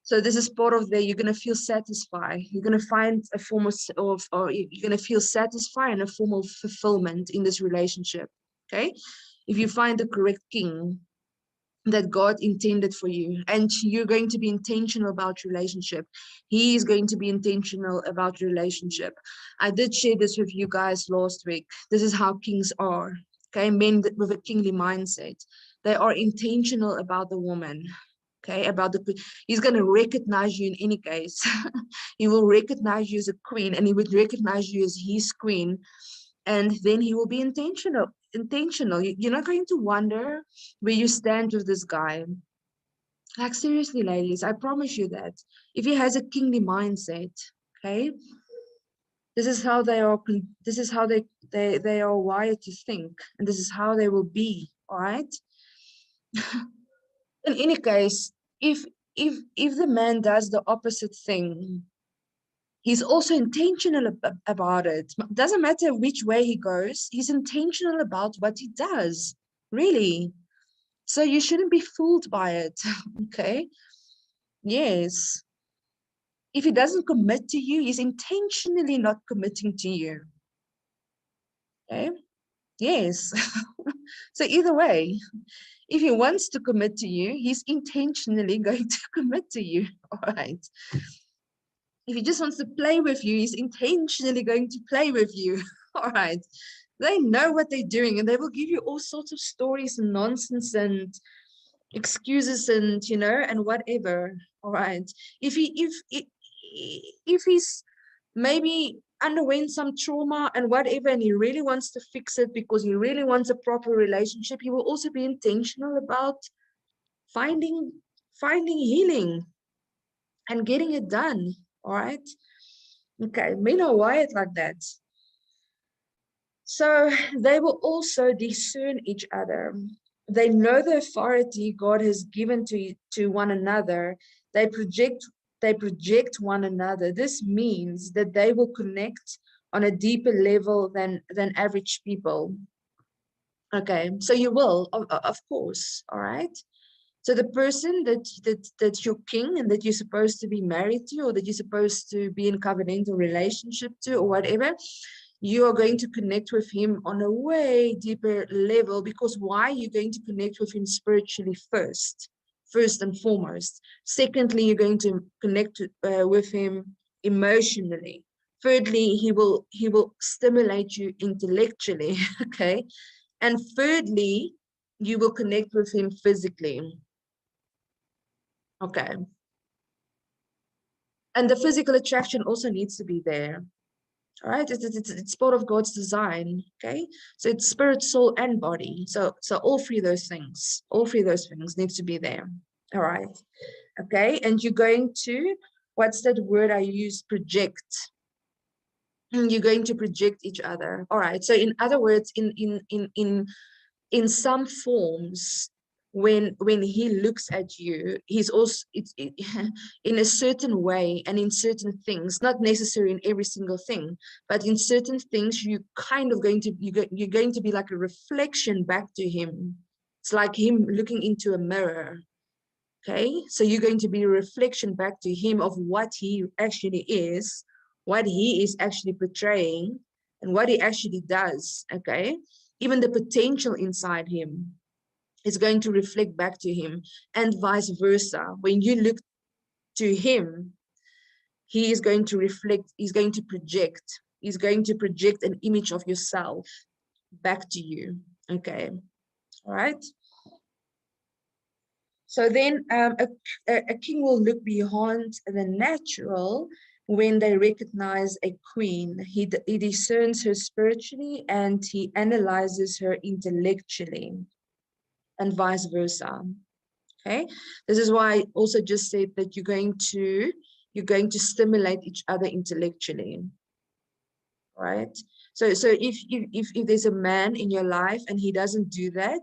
A: So this is part of you're going to feel satisfied. You're going to find a form or you're going to feel satisfied and a form of fulfillment in this relationship, okay? If you find the correct king that God intended for you, and you're going to be intentional about relationship. He is going to be intentional about relationship. I did share this with you guys last week. This is how kings are, okay? Men with a kingly mindset. They are intentional about the woman, okay? He's going to recognize you in any case. He will recognize you as a queen, and he would recognize you as his queen. And then he will be intentional. You're not going to wonder where you stand with this guy. Like, seriously, ladies, I promise you that. If he has a kingly mindset, okay, this is how they are. This is how they are wired to think, and this is how they will be. All right. In any case, if the man does the opposite thing, he's also intentional about it. Doesn't matter which way he goes, he's intentional about what he does, really. So you shouldn't be fooled by it, okay? Yes. If he doesn't commit to you, he's intentionally not committing to you, okay? Yes. So either way, if he wants to commit to you, he's intentionally going to commit to you, all right? If he just wants to play with you, he's intentionally going to play with you. All right. They know what they're doing, and they will give you all sorts of stories and nonsense and excuses and, and whatever. All right. If he's maybe underwent some trauma and whatever, and he really wants to fix it because he really wants a proper relationship, he will also be intentional about finding healing and getting it done. All right. Okay. Men are wired like that. So they will also discern each other. They know the authority God has given to one another. They project one another. This means that they will connect on a deeper level than average people. Okay. So you will, of course. All right. So the person that's your king and that you're supposed to be married to, or that you're supposed to be in covenantal relationship to, or whatever, you are going to connect with him on a way deeper level. Because why? You're going to connect with him spiritually first and foremost. Secondly, you're going to connect with him emotionally. Thirdly, he will stimulate you intellectually. Okay. And thirdly, you will connect with him physically. Okay. And the physical attraction also needs to be there. All right. It's part of God's design. Okay. So it's spirit, soul, and body. So all three of those things needs to be there. All right. Okay. And you're going to, what's that word I use? Project. You're going to project each other. All right. So in other words, in some forms, when he looks at you, he's also in a certain way and in certain things, not necessarily in every single thing, but in certain things, you're going to be like a reflection back to him. It's like him looking into a mirror. Okay, so you're going to be a reflection back to him of what he actually is, what he is actually portraying, and what he actually does. Okay, even the potential inside him is going to reflect back to him, and vice versa. When you look to him, he is going to reflect, he's going to project an image of yourself back to you. Okay, all right. So then a king will look beyond the natural when they recognize a queen. He discerns her spiritually and he analyzes her intellectually, and vice versa. Okay, this is why I also just said that you're going to stimulate each other intellectually, right? So if there's a man in your life and he doesn't do that,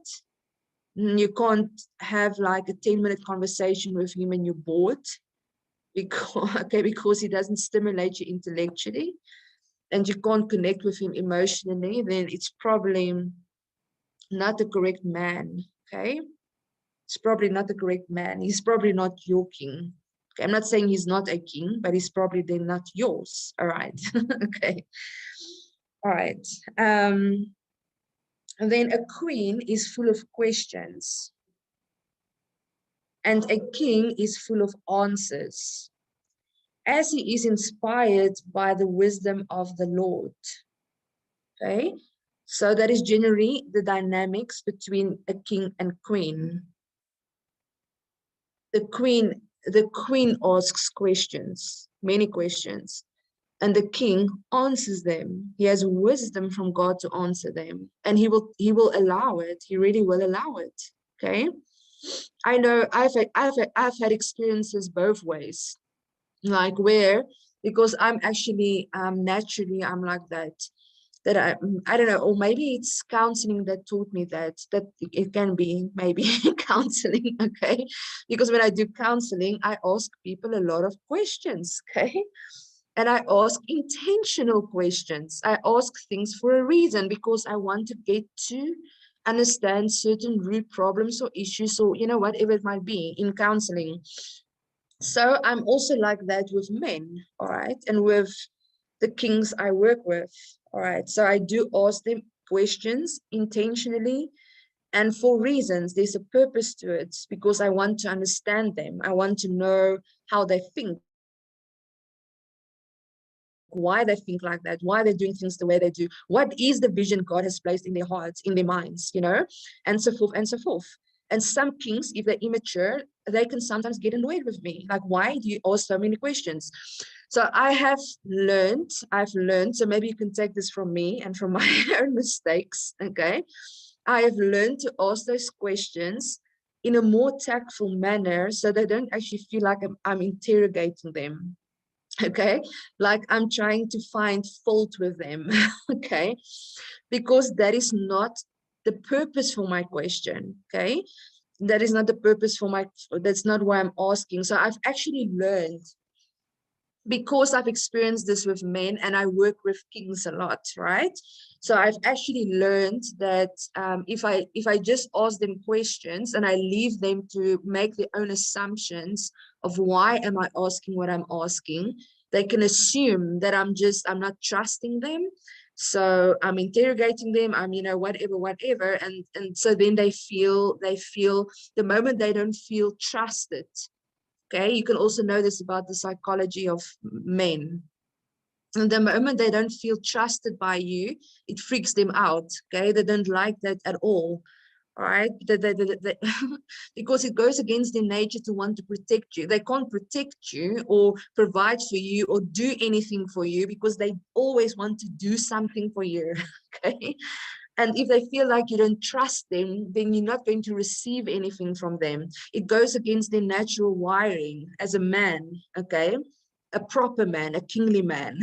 A: you can't have like a 10-minute conversation with him and you're bored because he doesn't stimulate you intellectually and you can't connect with him emotionally, then it's probably not the correct man. Okay, it's probably not the correct man. He's probably not your king. Okay, I'm not saying he's not a king, but he's probably then not yours. All right. Okay, all right. And then a queen is full of questions and a king is full of answers, as he is inspired by the wisdom of the Lord. Okay, so that is generally the dynamics between a king and queen. The queen asks questions, many questions, and the king answers them. He has wisdom from God to answer them, and he will allow it. He really will allow it. Okay, I know I've had experiences both ways, like where, because I'm actually naturally I'm like that I don't know, or maybe it's counseling that taught me that it can be maybe counseling. Okay, because when I do counseling I ask people a lot of questions. Okay, and I ask intentional questions. I ask things for a reason, because I want to get to understand certain root problems or issues, or whatever it might be in counseling. So I'm also like that with men, all right, and with the kings I work with, all right. So I do ask them questions intentionally and for reasons. There's a purpose to it, because I want to understand them. I want to know how they think, why they think like that, why they're doing things the way they do, what is the vision God has placed in their hearts, in their minds, and so forth and so forth. And some kings, if they're immature, they can sometimes get annoyed with me. Like, why do you ask so many questions? So I've learned, so maybe you can take this from me and from my own mistakes, okay? I have learned to ask those questions in a more tactful manner, so they don't actually feel like I'm interrogating them, okay? Like I'm trying to find fault with them, okay? Because that is not the purpose for my question, okay? That is not the purpose that's not why I'm asking. So I've actually learned, because I've experienced this with men and I work with kings a lot, right? So I've actually learned that if I just ask them questions and I leave them to make their own assumptions of why am I asking what I'm asking, they can assume that I'm not trusting them. So I'm interrogating them, I'm, whatever. And so then they feel the moment they don't feel trusted. Okay, you can also know this about the psychology of men. And the moment they don't feel trusted by you, it freaks them out. Okay, they don't like that at all. All right, because it goes against their nature to want to protect you. They can't protect you or provide for you or do anything for you, because they always want to do something for you. Okay, and if they feel like you don't trust them, then you're not going to receive anything from them. It goes against their natural wiring as a man, okay? A proper man, a kingly man.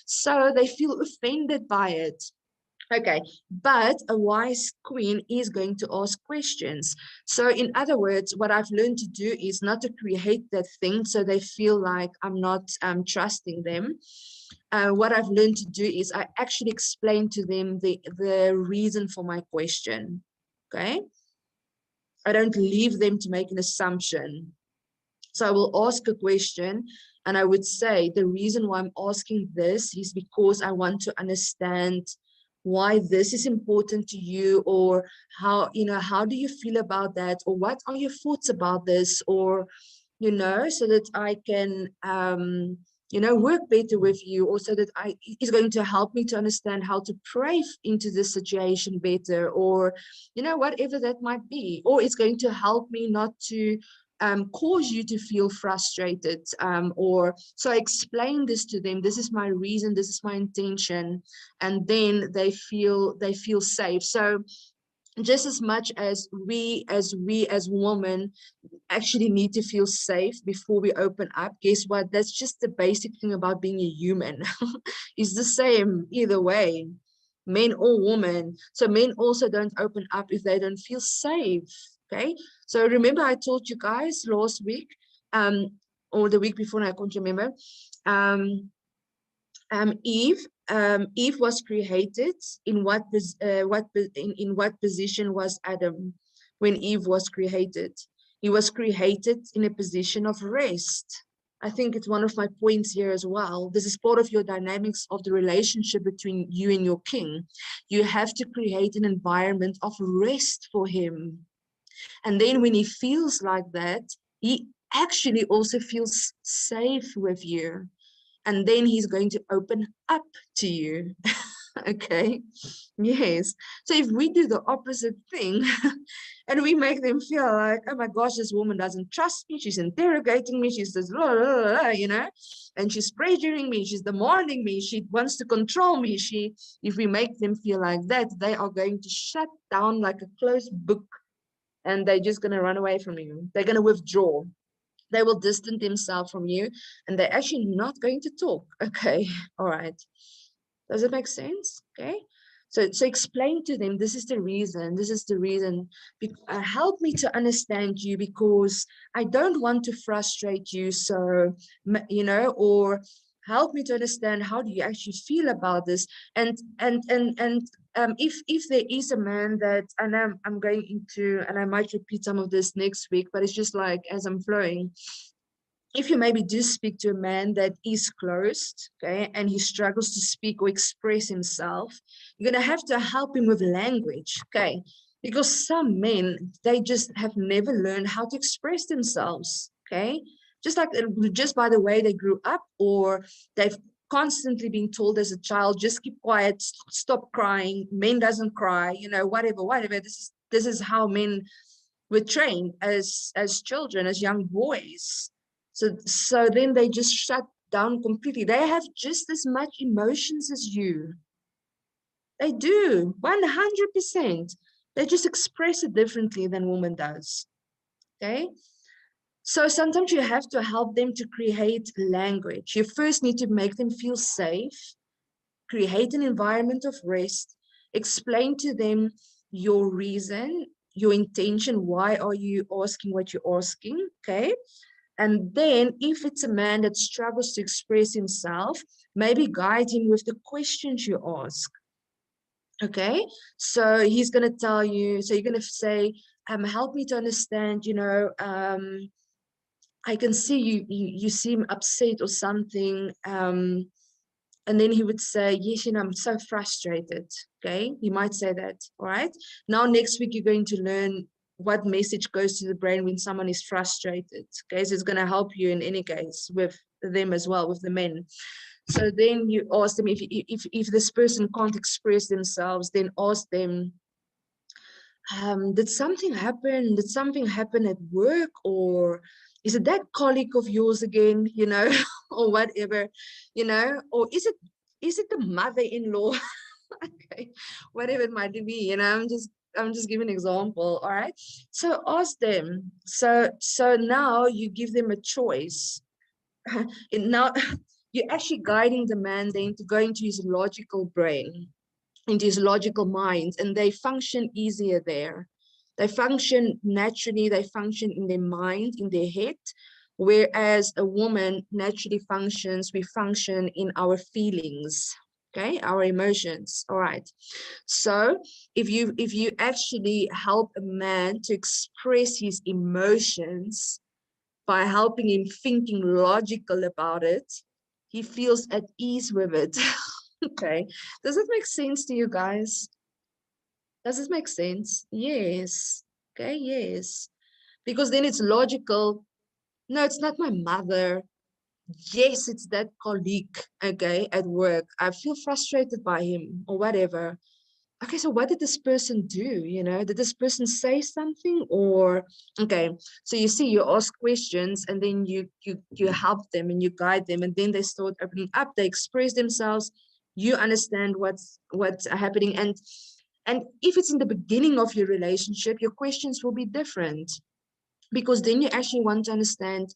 A: So they feel offended by it. Okay, but a wise queen is going to ask questions. So in other words, what I've learned to do is not to create that thing so they feel like I'm not trusting them. What I've learned to do is I actually explain to them the reason for my question. Okay, I don't leave them to make an assumption. So I will ask a question and I would say the reason why I'm asking this is because I want to understand why this is important to you, or how do you feel about that, or what are your thoughts about this, or so that I can work better with you, or so that is going to help me to understand how to pray into this situation better, or whatever that might be, or it's going to help me not to cause you to feel frustrated, or so I explain this to them. This is my reason, this is my intention, and then they feel safe. So just as much as we as women actually need to feel safe before we open up, guess what? That's just the basic thing about being a human. It's the same either way, men or women. So men also don't open up if they don't feel safe. Okay, so remember I told you guys last week, or the week before, I can't remember, Eve was created in what position was Adam when Eve was created? He was created in a position of rest. I think it's one of my points here as well. This is part of your dynamics of the relationship between you and your king. You have to create an environment of rest for him. And then when he feels like that, he actually also feels safe with you. And then he's going to open up to you. Okay, yes. So if we do the opposite thing and we make them feel like, oh my gosh, this woman doesn't trust me, she's interrogating me, she's this blah, blah, blah, and she's pressuring me, she's demanding me, she wants to control me, if we make them feel like that, they are going to shut down like a closed book, and they're just going to run away from you. They're going to withdraw. They will distance themselves from you, and they're actually not going to talk. Okay, all right. Does it make sense? Okay. So explain to them, this is the reason, help me to understand you, because I don't want to frustrate you. So, or help me to understand, how do you actually feel about this? And if there is a man that, and I'm going into, and I might repeat some of this next week, but it's just like as I'm flowing. If you maybe do speak to a man that is closed, okay, and he struggles to speak or express himself, you're going to have to help him with language, okay? Because some men, they just have never learned how to express themselves, okay? Just by the way they grew up, or they've constantly been told as a child, just keep quiet, stop crying, men doesn't cry, whatever. This is how men were trained as children, as young boys. So then they just shut down completely. They have just as much emotions as you. They do, 100%. They just express it differently than woman does. Okay? So sometimes you have to help them to create language. You first need to make them feel safe, create an environment of rest, explain to them your reason, your intention, why are you asking what you're asking, okay? And then if it's a man that struggles to express himself, maybe guide him with the questions you ask. Okay, so he's going to tell you, so you're going to say, help me to understand, I can see you seem upset or something. And then he would say, yes, I'm so frustrated. Okay, he might say that. All right, now next week you're going to learn what message goes to the brain when someone is frustrated. Okay, so it's going to help you in any case with them as well, with the men. So then you ask them, if this person can't express themselves, then ask them, did something happen? Did something happen at work? Or is it that colleague of yours again, or whatever, or is it the mother-in-law? Okay, whatever it might be, I'm just giving an example. All right, so ask them. So now you give them a choice. And now you're actually guiding the man then to go into his logical brain, into his logical mind, and they function easier there. They function naturally, they function in their mind, in their head, whereas a woman naturally functions, we function in our feelings, okay, our emotions. All right, so if you actually help a man to express his emotions by helping him thinking logical about it, he feels at ease with it. Okay, does it make sense to you guys? Does it make sense? Yes. Okay, yes. Because then it's logical. No, it's not my mother. yes, it's that colleague, okay, at work. I feel frustrated by him or whatever. Okay, so what did this person do? You know, did this person say something? Or okay, so you see, you ask questions and then you help them and you guide them, and then they start opening up, they express themselves, you understand what's happening. And if it's in the beginning of your relationship, your questions will be different, because then you actually want to understand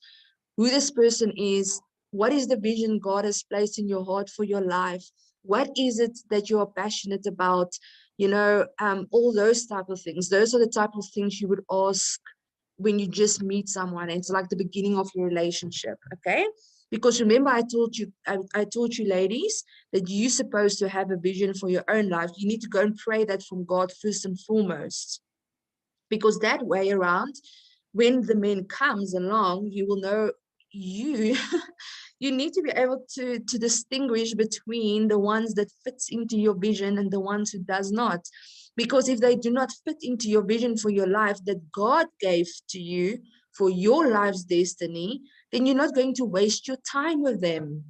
A: who this person is, what is the vision God has placed in your heart for your life, what is it that you are passionate about, you know, all those type of things. Those are the type of things you would ask when you just meet someone. It's like the beginning of your relationship, okay? Because remember, I told you ladies, that you're supposed to have a vision for your own life. You need to go and pray that from God first and foremost, because that way around, when the man comes along, you will know you you need to be able to distinguish between the ones that fits into your vision and the ones who does not. Because if they do not fit into your vision for your life that God gave to you for your life's destiny, then you're not going to waste your time with them.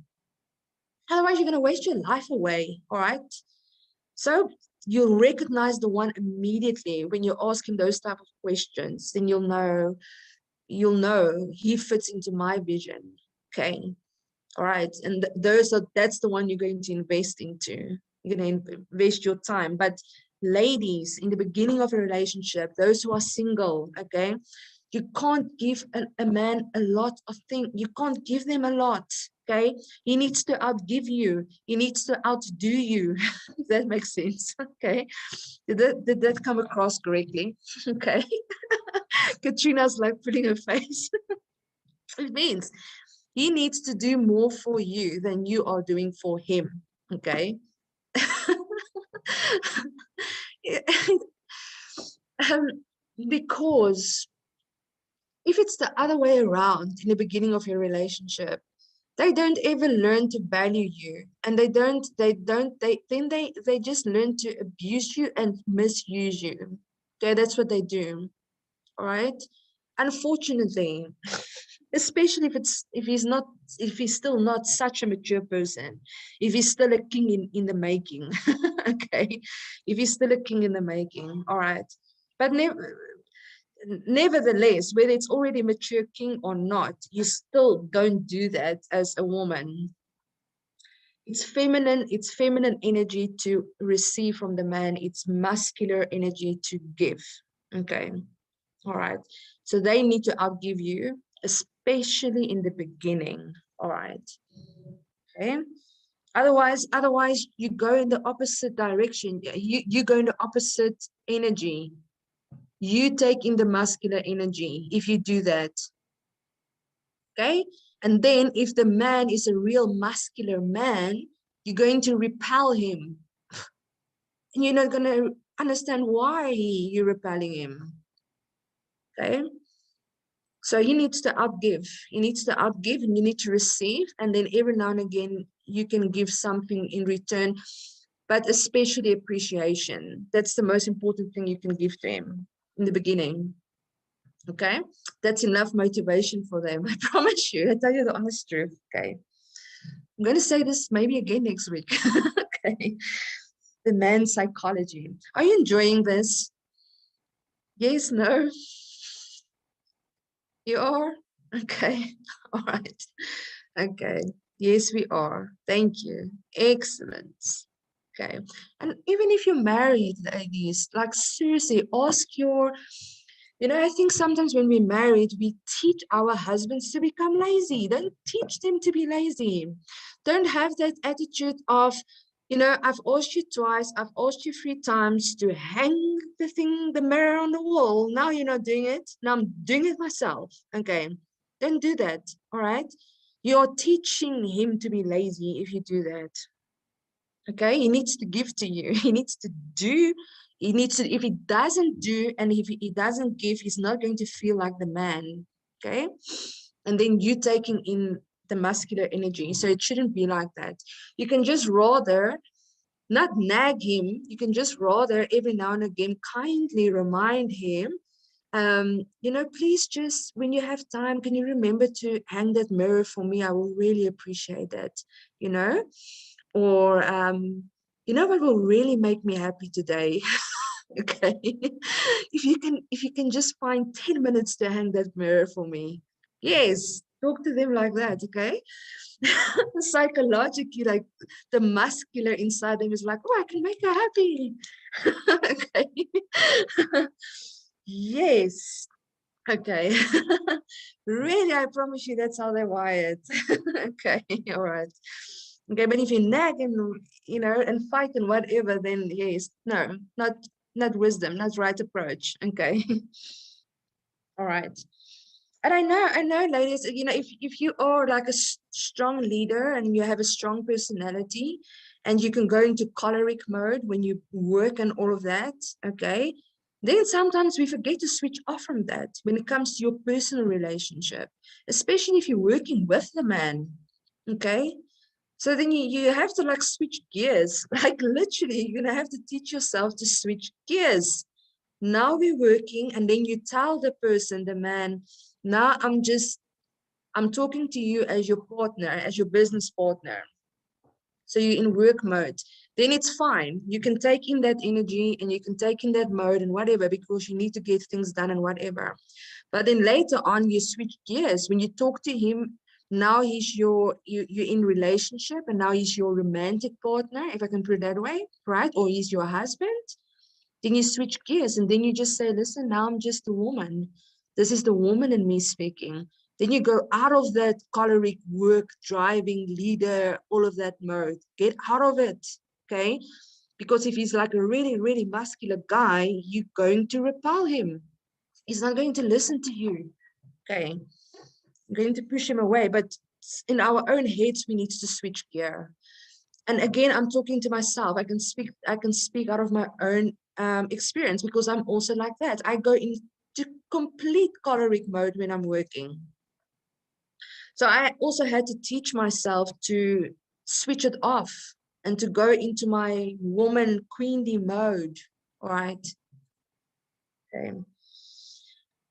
A: Otherwise, you're going to waste your life away, all right? So you'll recognize the one immediately when you ask him those type of questions. Then you'll know he fits into my vision. Okay, all right, and that's the one you're going to invest into. You're going to invest your time. But ladies, in the beginning of a relationship, those who are single, okay, you can't give a man a lot of things. You can't give them a lot. Okay, he needs to outgive you. He needs to outdo you. If that makes sense. Okay, did that come across correctly? Okay. Katrina's like putting her face. It means he needs to do more for you than you are doing for him. Okay. Because if it's the other way around in the beginning of your relationship, they don't ever learn to value you, and they just learn to abuse you and misuse you. Okay, that's what they do. All right. Unfortunately, especially if he's still not such a mature person, if he's still a king in the making. Okay, if he's still a king in the making, all right. But nevertheless, whether it's already a mature king or not, you still don't do that as a woman. It's feminine energy to receive from the man. It's muscular energy to give. Okay, all right. So they need to outgive you, especially in the beginning. All right. Okay. Otherwise you go in the opposite direction. You go in the opposite energy. You take in the muscular energy if you do that. Okay. And then if the man is a real muscular man, you're going to repel him. And you're not going to understand why you're repelling him. Okay. So he needs to outgive. He needs to outgive, and you need to receive. And then every now and again, you can give something in return, but especially appreciation. That's the most important thing you can give to him in the beginning. Okay, that's enough motivation for them. I promise you. I tell you the honest truth. Okay, I'm going to say this maybe again next week. Okay, the man's psychology. Are you enjoying this? Yes, no. You are? Okay. All right. Okay. Yes, we are. Thank you. Excellent. Okay. And even if you're married, ladies, like seriously, ask your, I think sometimes when we're married, we teach our husbands to become lazy. Don't teach them to be lazy. Don't have that attitude of, I've asked you twice, I've asked you 3 times to hang the mirror on the wall. Now you're not doing it. Now I'm doing it myself. Okay. Don't do that. All right. You're teaching him to be lazy if you do that. Okay. He needs to give to you. He needs to do. He needs to, if he doesn't do, and if he doesn't give, he's not going to feel like the man. Okay. And then you taking in the muscular energy. So it shouldn't be like that. You can just rather not nag him. You can just rather every now and again kindly remind him please just, when you have time, can you remember to hang that mirror for me? I will really appreciate that, or, what will really make me happy today? Okay. If you can just find 10 minutes to hang that mirror for me. Yes, talk to them like that, okay? Psychologically, like the muscular inside them is like, oh, I can make her happy. Okay. Yes. Okay. Really, I promise you that's how they're wired. Okay, all right. Okay, but if you nag and and fight and whatever, then yes, no, not wisdom, not right approach. Okay. All right. And I know, ladies, if you are like a strong leader and you have a strong personality and you can go into choleric mode when you work and all of that, okay, then sometimes we forget to switch off from that when it comes to your personal relationship, especially if you're working with the man, okay? So then you have to like switch gears, like literally you're gonna have to teach yourself to switch gears. Now we're working, and then you tell the person, the man, now I'm talking to you as your partner, as your business partner. So you're in work mode, then it's fine. You can take in that energy and you can take in that mode and whatever, because you need to get things done and whatever. But then later on, you switch gears. When you talk to him, now you're in relationship, and now he's your romantic partner, if I can put it that way, right? Or he's your husband. Then you switch gears and then you just say, listen, now I'm just a woman. This is the woman in me speaking. Then you go out of that choleric work, driving, leader, all of that mode. Get out of it, okay? Because if he's like a really, really muscular guy, you're going to repel him. He's not going to listen to you, okay? I'm going to push him away. But in our own heads, we need to switch gear. And again, I'm talking to myself. I can speak out of my own experience, because I'm also like that. I go into complete choleric mode when I'm working. So I also had to teach myself to switch it off and to go into my woman queenly mode. All right. Okay.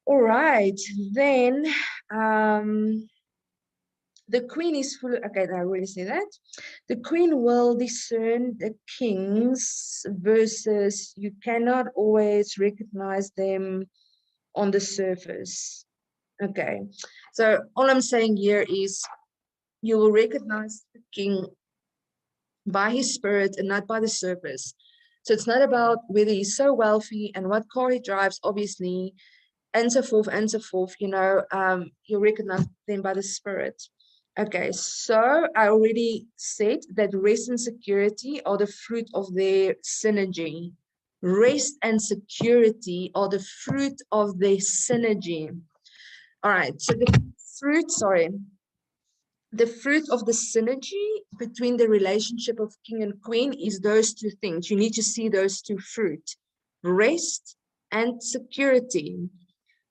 A: All right. Then the queen is full. Okay, I already say that. The queen will discern the kings versus you cannot always recognize them on the surface. Okay, so all I'm saying here is you will recognize the king by his spirit and not by the surface. So it's not about whether he's so wealthy and what car he drives, obviously, and so forth, you recognize them by the spirit. Okay, so I already said that rest and security are the fruit of their synergy. Rest and security are the fruit of their synergy. All right, so the fruit of the synergy between the relationship of king and queen is those two things. You need to see those two fruit, rest and security.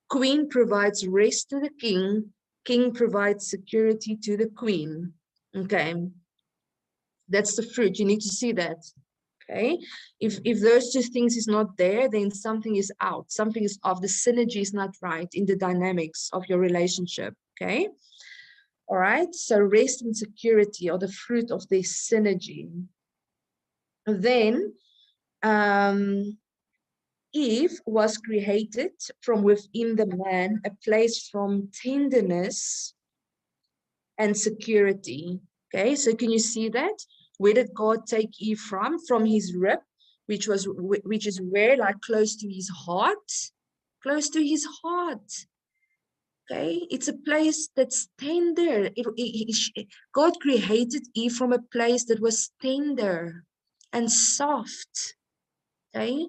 A: Queen provides rest to the king. King provides security to the queen. Okay, that's the fruit. You need to see that. Okay, if those two things is not there, then something is out. Something is off. The synergy is not right in the dynamics of your relationship. Okay, all right. So rest and security are the fruit of this synergy. Then, Eve was created from within the man, a place from tenderness and security. Okay, so can you see that? Where did God take Eve from? From his rib, which is where, like close to his heart, close to his heart. Okay, it's a place that's tender. God created Eve from a place that was tender and soft. Okay.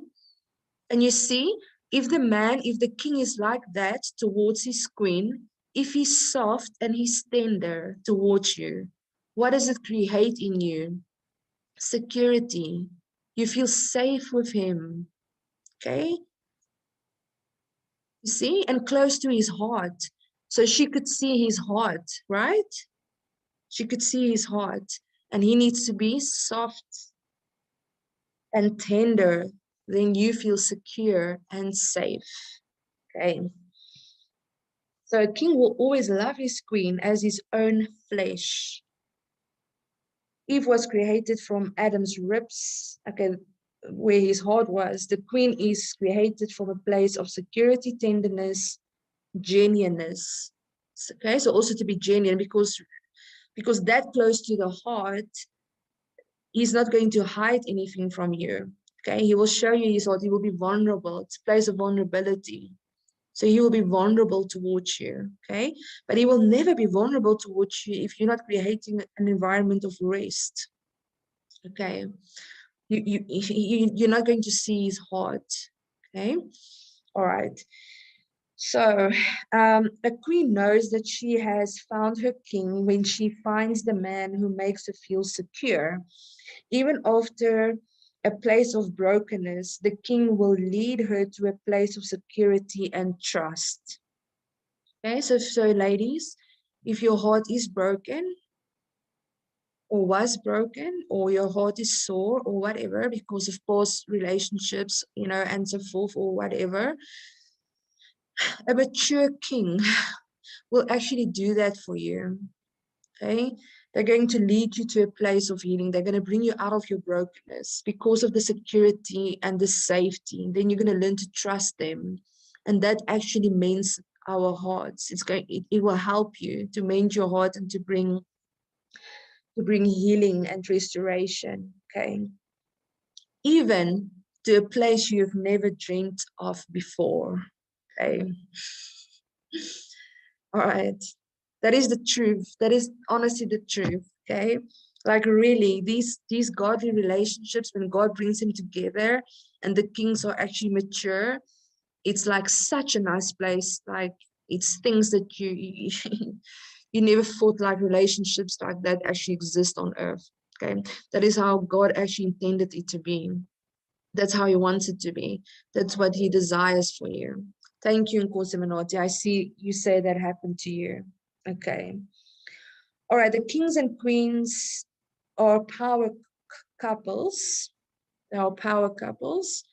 A: And you see, if the king is like that towards his queen, if he's soft and he's tender towards you, what does it create in you? Security. You feel safe with him. Okay? You see? And close to his heart. So she could see his heart, right? She could see his heart. And he needs to be soft and tender. Then you feel secure and safe. Okay. So a king will always love his queen as his own flesh. Eve was created from Adam's ribs, okay, where his heart was. The queen is created from a place of security, tenderness, genuineness. Okay, so also to be genuine, because that close to the heart, he's not going to hide anything from you. Okay, he will show you his heart. He will be vulnerable. It's a place of vulnerability. So he will be vulnerable towards you, okay? But he will never be vulnerable towards you if you're not creating an environment of rest, okay? You're not going to see his heart, okay? All right. So a queen knows that she has found her king when she finds the man who makes her feel secure. Even after a place of brokenness, the king will lead her to a place of security and trust. Okay, so ladies, if your heart is broken or was broken, or your heart is sore or whatever because of past relationships, and so forth, or whatever, a mature king will actually do that for you. Okay, they're going to lead you to a place of healing. They're going to bring you out of your brokenness because of the security and the safety. Then you're going to learn to trust them, and that actually mends our hearts. It will help you to mend your heart and to bring healing and restoration. Okay, even to a place you've never dreamed of before. Okay. All right. That is the truth. That is honestly the truth. Okay. Like really, these godly relationships, when God brings them together and the kings are actually mature, it's like such a nice place. Like it's things that you never thought like relationships like that actually exist on earth. Okay. That is how God actually intended it to be. That's how he wants it to be. That's what he desires for you. Thank you, Nkosi Manote. I see you say that happened to you. Okay. All right. The kings and queens are power couples. They are power couples.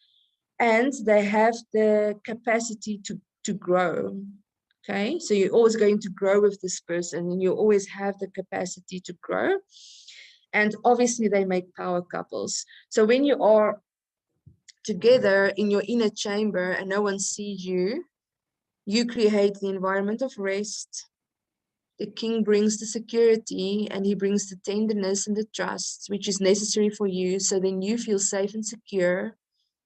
A: And they have the capacity to grow. Okay. So you're always going to grow with this person, and you always have the capacity to grow. And obviously they make power couples. So when you are together in your inner chamber and no one sees you, you create the environment of rest. The king brings the security and he brings the tenderness and the trust, which is necessary for you. So then you feel safe and secure.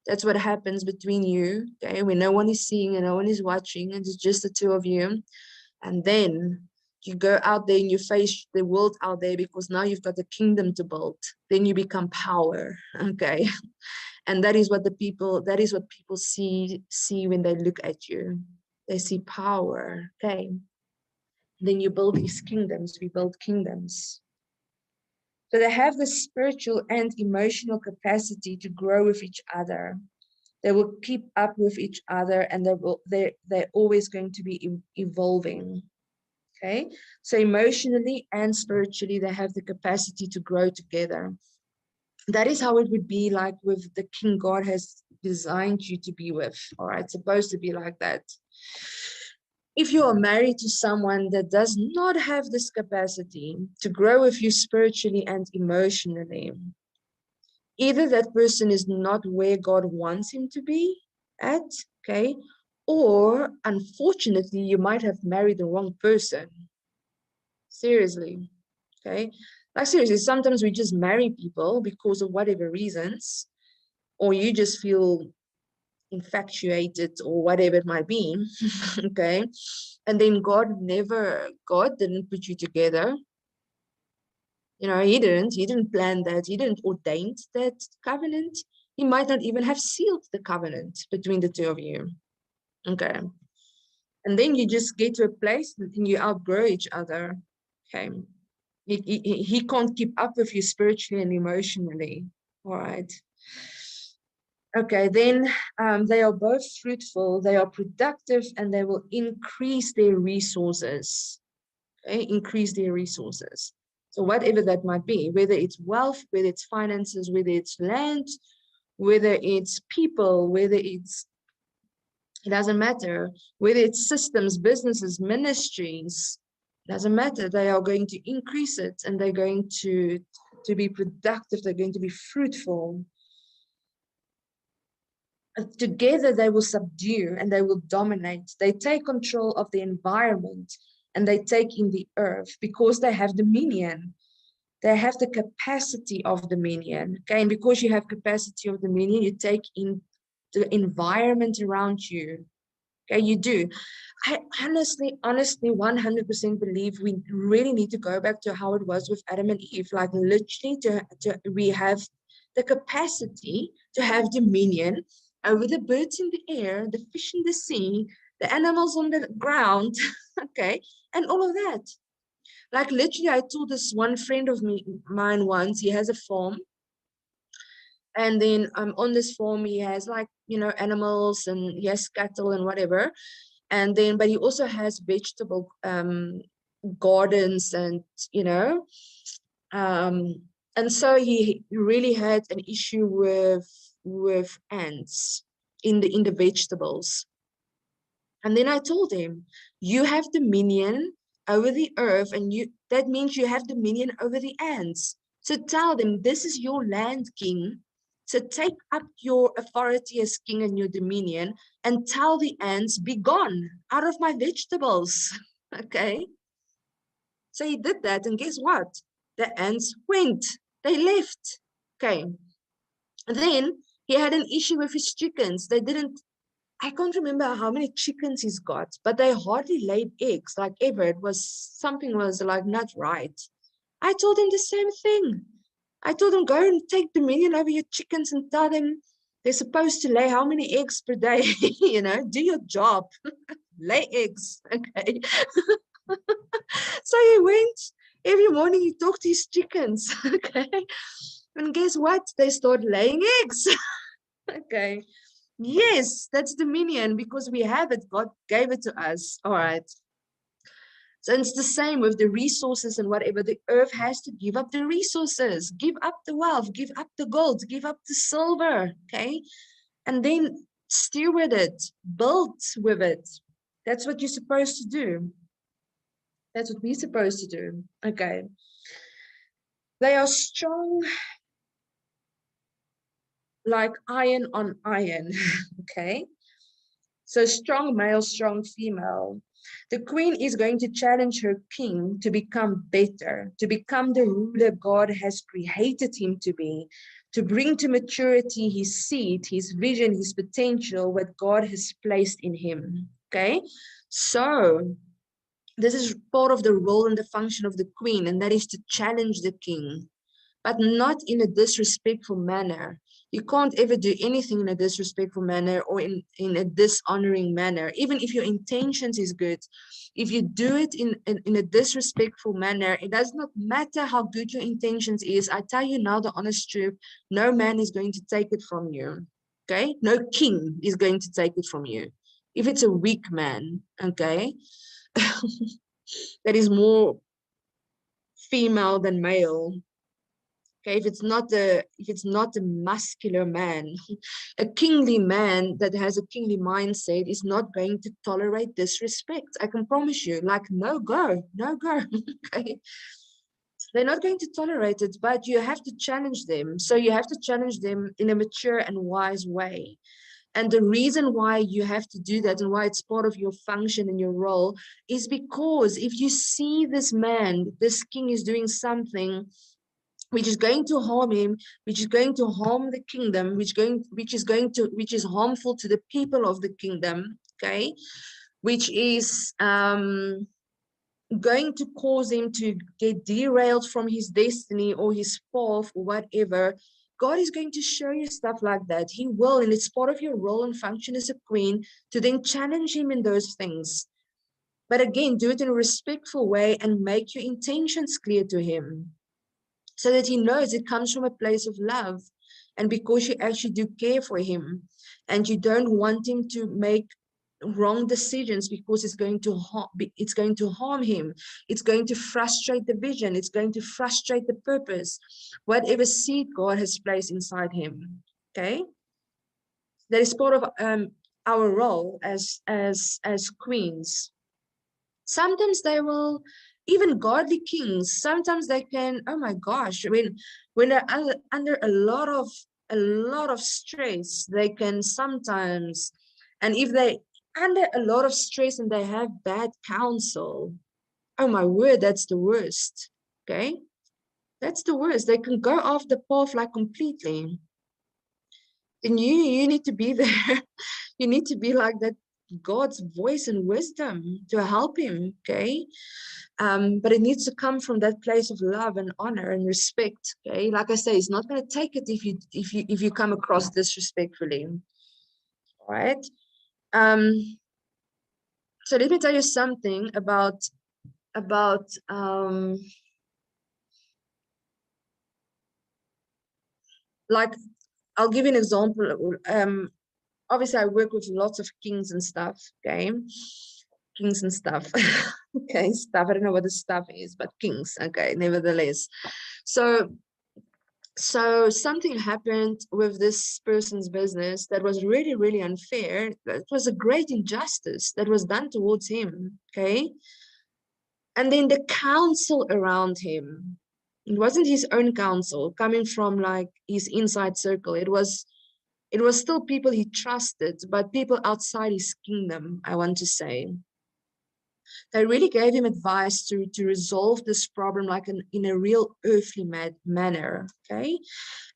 A: That's what happens between you, okay? When no one is seeing and no one is watching, and it's just the two of you. And then you go out there and you face the world out there, because now you've got a kingdom to build. Then you become power, okay? And that is what people see when they look at you. They see power, okay? Then you build these kingdoms. We build kingdoms. So they have the spiritual and emotional capacity to grow with each other. They will keep up with each other, and they're always going to be evolving. Okay, so emotionally and spiritually, they have the capacity to grow together. That is how it would be like with the king God has designed you to be with. All right, it's supposed to be like that. If you are married to someone that does not have this capacity to grow with you spiritually and emotionally, either that person is not where God wants him to be at, okay? Or unfortunately, you might have married the wrong person. Seriously, okay? Like seriously, sometimes we just marry people because of whatever reasons, or you just feel infatuated or whatever it might be, okay? And then God didn't put you together. He didn't plan that. He didn't ordain that covenant. He might not even have sealed the covenant between the two of you. Okay. And then you just get to a place and you outgrow each other. Okay. He can't keep up with you spiritually and emotionally. All right. Okay, then they are both fruitful, they are productive, and they will increase their resources. Okay, increase their resources. So whatever that might be, whether it's wealth, whether it's finances, whether it's land, whether it's people, whether it's It doesn't matter whether it's systems, businesses, ministries, it doesn't matter. They are going to increase it, and they're going to be productive. They're going to be fruitful. And together they will subdue and they will dominate. They take control of the environment and they take in the earth because they have dominion. They have the capacity of dominion. Okay, and because you have capacity of dominion, you take in the environment around you. Okay, you do. I honestly 100% believe we really need to go back to how it was with Adam and Eve. Like literally we have the capacity to have dominion over the birds in the air, the fish in the sea, the animals on the ground, okay, and all of that. Like literally, I told this one friend of mine once, he has a farm. And then on this farm, he has like, animals, and he has cattle and whatever. And then, but he also has vegetable gardens and, and so he really had an issue with ants in the vegetables. And then I told him, you have dominion over the earth, and that means you have dominion over the ants. So tell them, this is your land, king. So take up your authority as king and your dominion and tell the ants, be gone out of my vegetables. Okay. So he did that, and guess what? The ants went. They left. Okay. And then he had an issue with his chickens. I can't remember how many chickens he's got, but they hardly laid eggs like ever. Something was like not right. I told him the same thing. I told him, go and take dominion over your chickens and tell them they're supposed to lay how many eggs per day, do your job, lay eggs, okay? So he went, every morning he talked to his chickens, okay? And guess what? They start laying eggs, okay? Yes, that's dominion because we have it. God gave it to us, all right? So it's the same with the resources and whatever. The earth has to give up the resources, give up the wealth, give up the gold, give up the silver, okay? And then steward it, build with it. That's what you're supposed to do. That's what we're supposed to do, okay? They are strong like iron on iron, okay? So strong male, strong female. The queen is going to challenge her king to become better, to become the ruler God has created him to be, to bring to maturity his seed, his vision, his potential, what God has placed in him. Okay, so this is part of the role and the function of the queen, and that is to challenge the king, but not in a disrespectful manner. You can't ever do anything in a disrespectful manner or in a dishonoring manner. Even if your intentions is good, if you do it in a disrespectful manner, it does not matter how good your intentions is. I tell you now the honest truth, no man is going to take it from you. Okay? No king is going to take it from you. If it's a weak man, okay, that is more female than male. Okay, if it's not a muscular man, a kingly man that has a kingly mindset is not going to tolerate disrespect. I can promise you, like no go. Okay, they're not going to tolerate it, but you have to challenge them. So you have to challenge them in a mature and wise way. And the reason why you have to do that and why it's part of your function and your role is because if you see this man, this king is doing something which is going to harm him, which is going to harm the kingdom, which is harmful to the people of the kingdom, okay, which is going to cause him to get derailed from his destiny or his path or whatever. God is going to show you stuff like that. He will, and it's part of your role and function as a queen to then challenge him in those things. But again, do it in a respectful way and make your intentions clear to him, so that he knows it comes from a place of love, and because you actually do care for him, and you don't want him to make wrong decisions because it's going to harm him. It's going to frustrate the vision. It's going to frustrate the purpose, whatever seed God has placed inside him. Okay, that is part of our role as queens. Sometimes they will, even godly kings, sometimes they can, oh my gosh, when they're under a lot of stress, they can sometimes, and if they under a lot of stress and they have bad counsel, oh my word, that's the worst. Okay, that's the worst. They can go off the path like completely. And you need to be there. You need to be like that, God's voice and wisdom to help him. Okay, but it needs to come from that place of love and honor and respect. Okay, like I say, he's not going to take it if you come across disrespectfully. All right. So let me tell you something about like, I'll give you an example. Obviously I work with lots of kings and stuff. Okay, kings and stuff. Okay, stuff. I don't know what the stuff is, but kings. Okay, nevertheless. So something happened with this person's business that was really, really unfair. It was a great injustice that was done towards him. Okay. And then the counsel around him, it wasn't his own counsel coming from like his inside circle. It was still people he trusted, but people outside his kingdom, I want to say. They really gave him advice to resolve this problem like in a real earthly manner. Okay.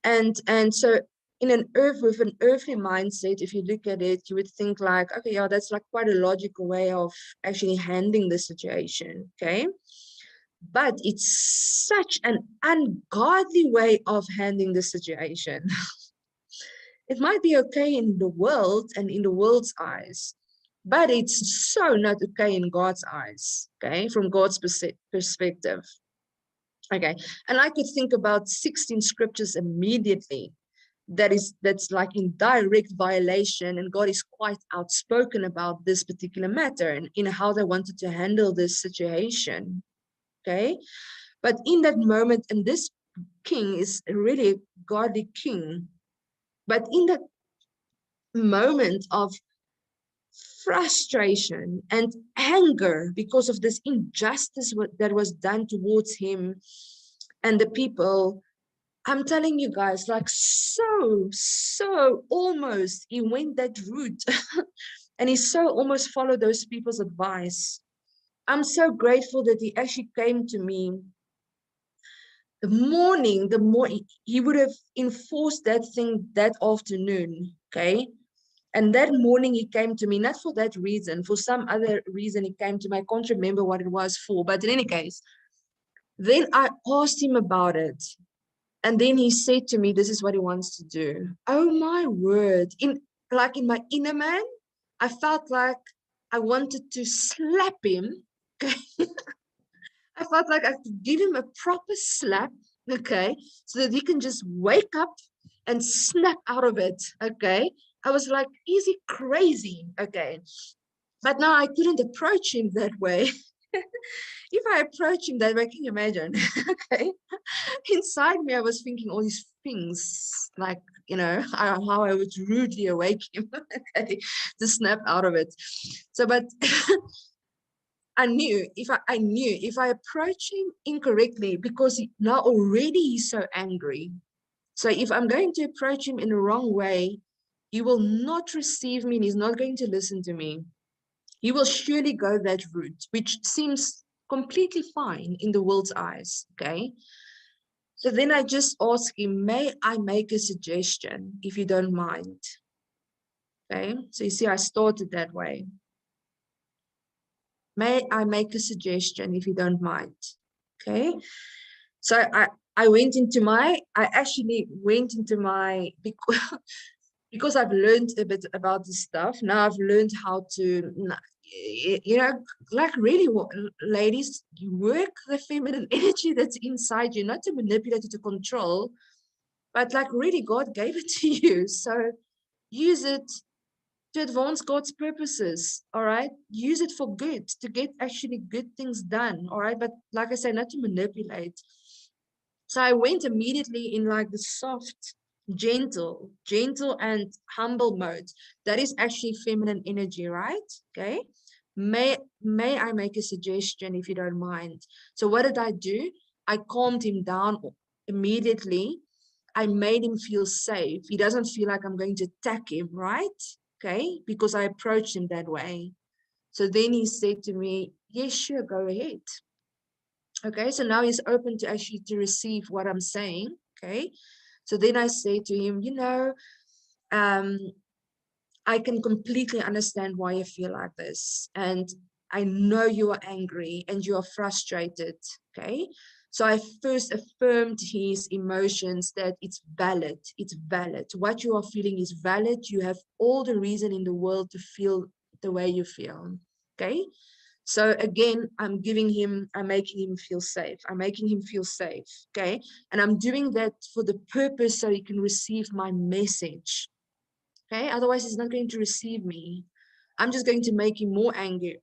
A: And so with an earthly mindset, if you look at it, you would think like, okay, yeah, that's like quite a logical way of actually handling the situation. Okay. But it's such an ungodly way of handling the situation. It might be okay in the world and in the world's eyes, but it's so not okay in God's eyes, okay, from God's perspective. Okay, and I could think about 16 scriptures immediately that's like in direct violation, and God is quite outspoken about this particular matter and in how they wanted to handle this situation. Okay, but in that moment, and this king is really a godly king, but in that moment of frustration and anger because of this injustice that was done towards him and the people, I'm telling you guys, like so almost he went that route and he so almost followed those people's advice. I'm so grateful that he actually came to me the more he would have enforced that thing that afternoon. Okay. And that morning he came to me, not for that reason, for some other reason he came to me. I can't remember what it was for, but in any case, then I asked him about it. And then he said to me, this is what he wants to do. Oh my word. In my inner man, I felt like I wanted to slap him. Okay. I felt like I could give him a proper slap, okay, so that he can just wake up and snap out of it, okay. I was like, is he crazy? Okay. But now I couldn't approach him that way. If I approach him that way, can you imagine? Okay. Inside me, I was thinking all these things, like, how I would rudely awake him, okay, to snap out of it. So, but I knew if I approach him incorrectly, because now already he's so angry. So if I'm going to approach him in the wrong way, he will not receive me and he's not going to listen to me. He will surely go that route, which seems completely fine in the world's eyes, okay? So then I just ask him, may I make a suggestion, if you don't mind? Okay, so you see, I started that way. May I make a suggestion, if you don't mind? Okay, so I actually went into my, because I've learned a bit about this stuff. Now I've learned how to, like really, ladies, you work the feminine energy that's inside you, not to manipulate it, to control, but like really God gave it to you. So use it to advance God's purposes, all right? Use it for good, to get actually good things done, all right? But like I said, not to manipulate. So I went immediately in like the soft gentle and humble mode. That is actually feminine energy, right? Okay. May I make a suggestion if you don't mind? So what did I do? I calmed him down immediately. I made him feel safe. He doesn't feel like I'm going to attack him, right? Okay, because I approached him that way. So then he said to me, yes, sure, go ahead. Okay, so now he's open to actually to receive what I'm saying. Okay, so then I say to him, you know, I can completely understand why you feel like this. And I know you are angry and you are frustrated. Okay. So I first affirmed his emotions that it's valid. It's valid. What you are feeling is valid. You have all the reason in the world to feel the way you feel. Okay. So again, I'm making him feel safe. I'm making him feel safe. Okay. And I'm doing that for the purpose so he can receive my message. Okay, otherwise he's not going to receive me. I'm just going to make him more angry,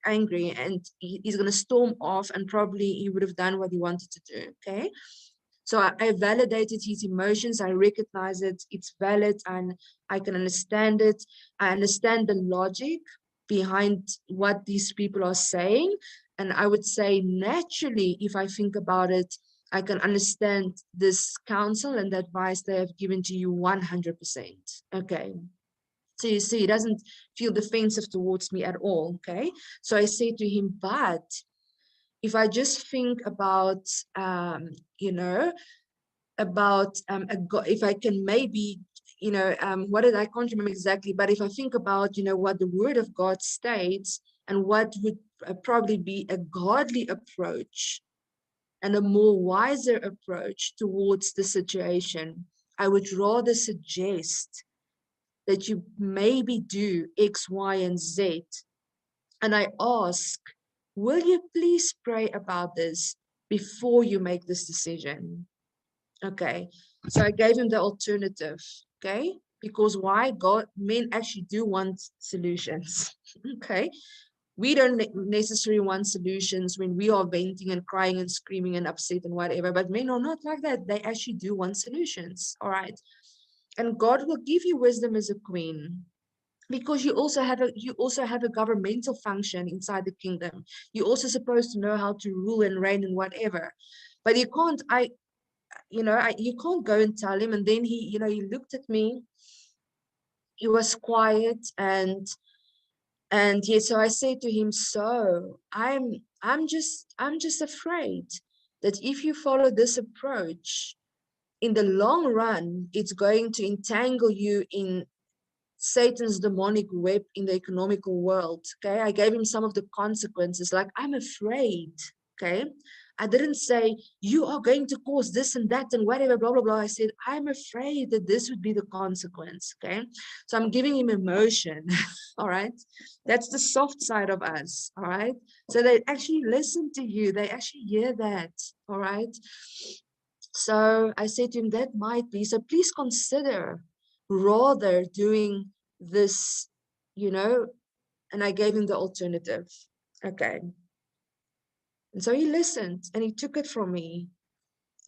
A: and he's going to storm off, and probably he would have done what he wanted to do. Okay, so I validated his emotions. I recognize it. It's valid, and I can understand it. I understand the logic behind what these people are saying, and I would say naturally, if I think about it, I can understand this counsel and the advice they have given to you 100%. Okay. So you see, he doesn't feel defensive towards me at all. Okay. So I say to him, but if I just think about, you know, about if I can maybe, you know, I can't remember exactly, but if I think about, you know, what the word of God states and what would probably be a godly approach and a more wiser approach towards the situation, I would rather suggest that you maybe do X, Y, and Z. And I ask, will you please pray about this before you make this decision? Okay. So I gave him the alternative. Okay. Because why? Men actually do want solutions. Okay. We don't necessarily want solutions when we are venting and crying and screaming and upset and whatever, but men are not like that. They actually do want solutions. All right. And God will give you wisdom as a queen, because you also have a governmental function inside the kingdom. You're also supposed to know how to rule and reign and whatever. But you can't you can't go and tell him. And then he looked at me. He was quiet, and yeah, so I said to him, so I'm just afraid that if you follow this approach, in the long run, it's going to entangle you in Satan's demonic web in the economical world. Okay, I gave him some of the consequences. Like, I'm afraid. Okay, I didn't say you are going to cause this and that and whatever, blah blah blah. I said I'm afraid that this would be the consequence. Okay, so I'm giving him emotion. All right, that's the soft side of us. All right, so they actually listen to you. They actually hear that. All right. So I said to him, that might be. So please consider rather doing this, and I gave him the alternative. Okay. And so he listened and he took it from me.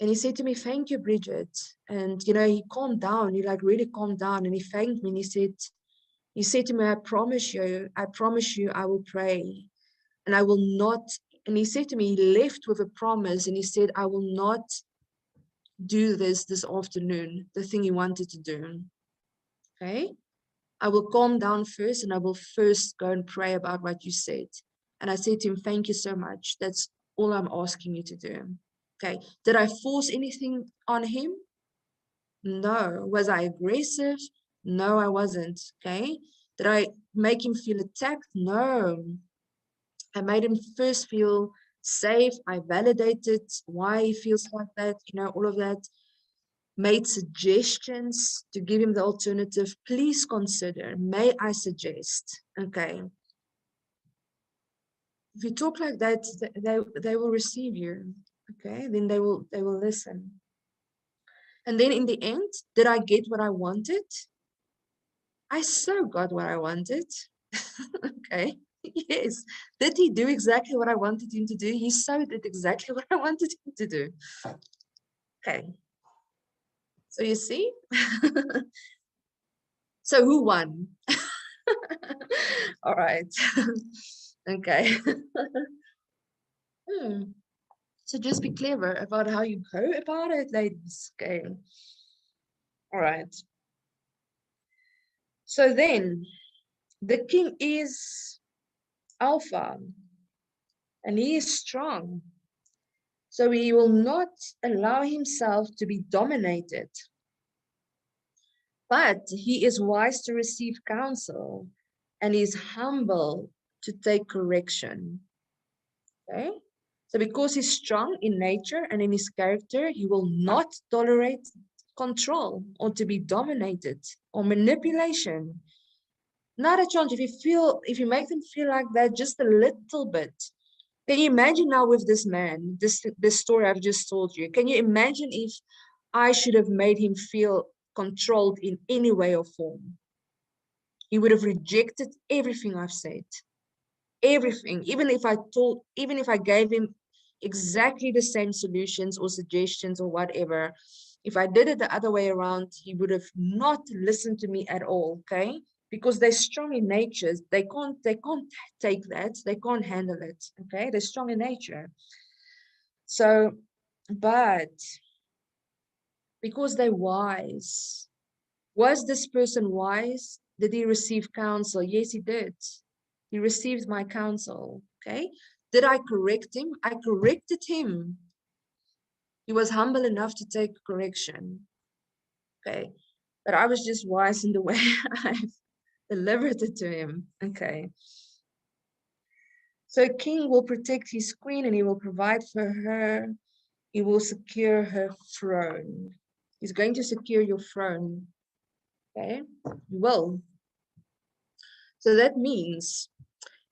A: And he said to me, thank you, Bridget. And, he calmed down. He really calmed down, and he thanked me. And he said to me, I promise you, I will pray. And I will not. And he said to me, he left with a promise, and he said, I will not do this afternoon, the thing he wanted to do. Okay. I will calm down first, and I will first go and pray about what you said. And I said to him, thank you so much. That's all I'm asking you to do. Okay. Did I force anything on him? No. Was I aggressive? No, I wasn't. Okay. Did I make him feel attacked? No. I made him first feel safe. I validated why he feels like that, all of that. Made suggestions to give him the alternative. Please consider, may I suggest? Okay. If you talk like that, they will receive you. Okay, then they will listen. And then in the end, did I get what I wanted? I so got what I wanted. Okay. Yes. Did he do exactly what I wanted him to do? He so did exactly what I wanted him to do. Okay. So you see? So who won? All right. Okay. So just be clever about how you go about it, ladies. Okay. All right. So then the king is alpha and he is strong. So he will not allow himself to be dominated. But he is wise to receive counsel and is humble to take correction. Okay? So because he's strong in nature and in his character, he will not tolerate control or to be dominated or manipulation. Not a chance. If you make them feel like that just a little bit, can you imagine now with this man, this story I've just told you? Can you imagine if I should have made him feel controlled in any way or form? He would have rejected everything I've said. Everything. Even if I gave him exactly the same solutions or suggestions or whatever, if I did it the other way around, he would have not listened to me at all. Okay? Because they're strong in nature. They can't take that. They can't handle it. Okay? They're strong in nature. So, but because they're wise, was this person wise? Did he receive counsel? Yes, he did. He received my counsel. Okay. Did I correct him? I corrected him. He was humble enough to take correction. Okay. But I was just wise in the way I delivered it to him. Okay. So a king will protect his queen and he will provide for her. He will secure her throne. He's going to secure your throne. Okay. He will. So that means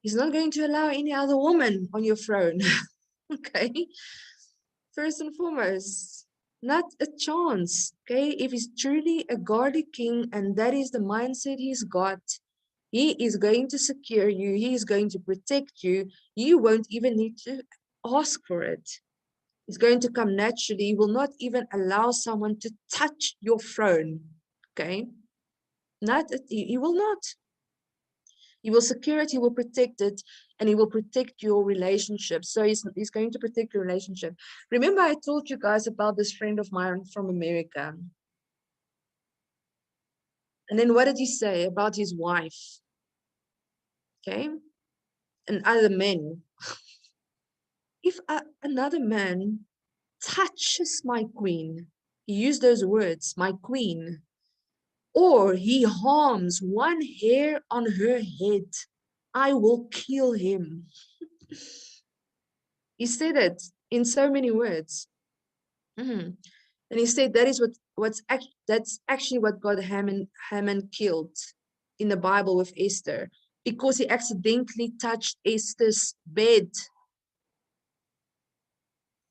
A: he's not going to allow any other woman on your throne. Okay. First and foremost, not a chance. Okay. If he's truly a godly king and that is the mindset he's got, he is going to secure you. He is going to protect you. You won't even need to ask for it. It's going to come naturally. He will not even allow someone to touch your throne. Okay. He will not. He will secure it, he will protect it, and he will protect your relationship. So he's going to protect your relationship. Remember, I told you guys about this friend of mine from America. And then what did he say about his wife? Okay. And other men. If another man touches my queen, he used those words, my queen, or he harms one hair on her head, I will kill him. He said it in so many words. And he said that is that's actually what got Haman killed in the Bible with Esther, because he accidentally touched Esther's bed.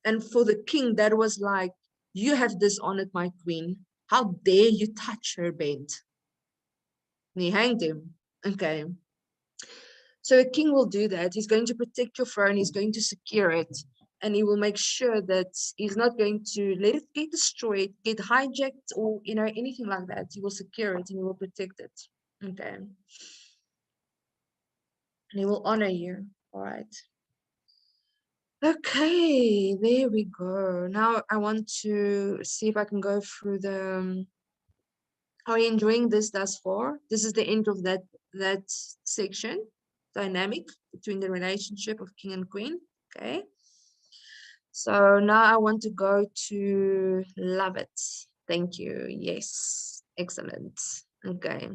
A: And for the king, that was like, you have dishonored my queen. How dare you touch her bed? And he hanged him. Okay. So a king will do that. He's going to protect your throne. He's going to secure it. And he will make sure that he's not going to let it get destroyed, get hijacked, or anything like that. He will secure it and he will protect it. Okay. And he will honor you. All right. Okay, there we go. Now I want to see if I can go through the. Are you enjoying this thus far? This is the end of that section. Dynamic between the relationship of king and queen. Okay. So now I want to go to love it. Thank you. Yes. Excellent. Okay.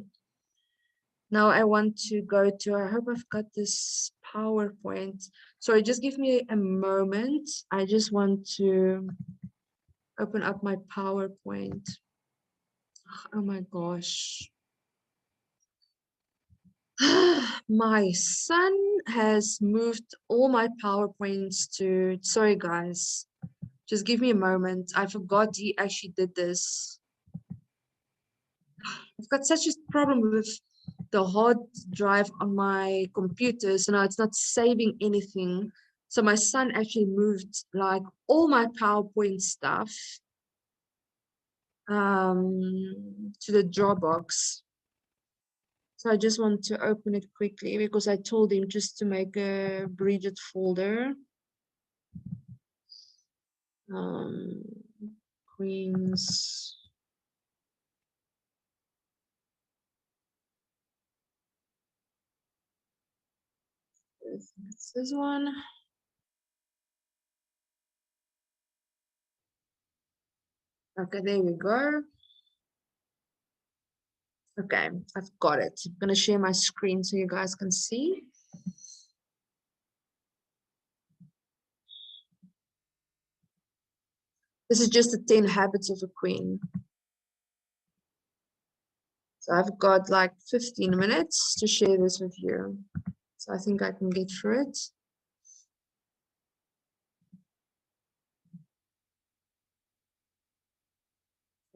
A: Now I want to go to, I hope I've got this PowerPoint. Sorry, just give me a moment. I just want to open up my PowerPoint. Oh my gosh. My son has moved all my PowerPoints to, sorry guys, just give me a moment. I forgot he actually did this. I've got such a problem with the hard drive on my computer, so now it's not saving anything. So my son actually moved like all my PowerPoint stuff to the Dropbox. So I just want to open it quickly because I told him just to make a Bridget folder. Queens. I think it's this one. Okay, there we go. Okay, I've got it. I'm gonna share my screen so you guys can see. This is just the 10 habits of a queen. So I've got like 15 minutes to share this with you. So I think I can get through it.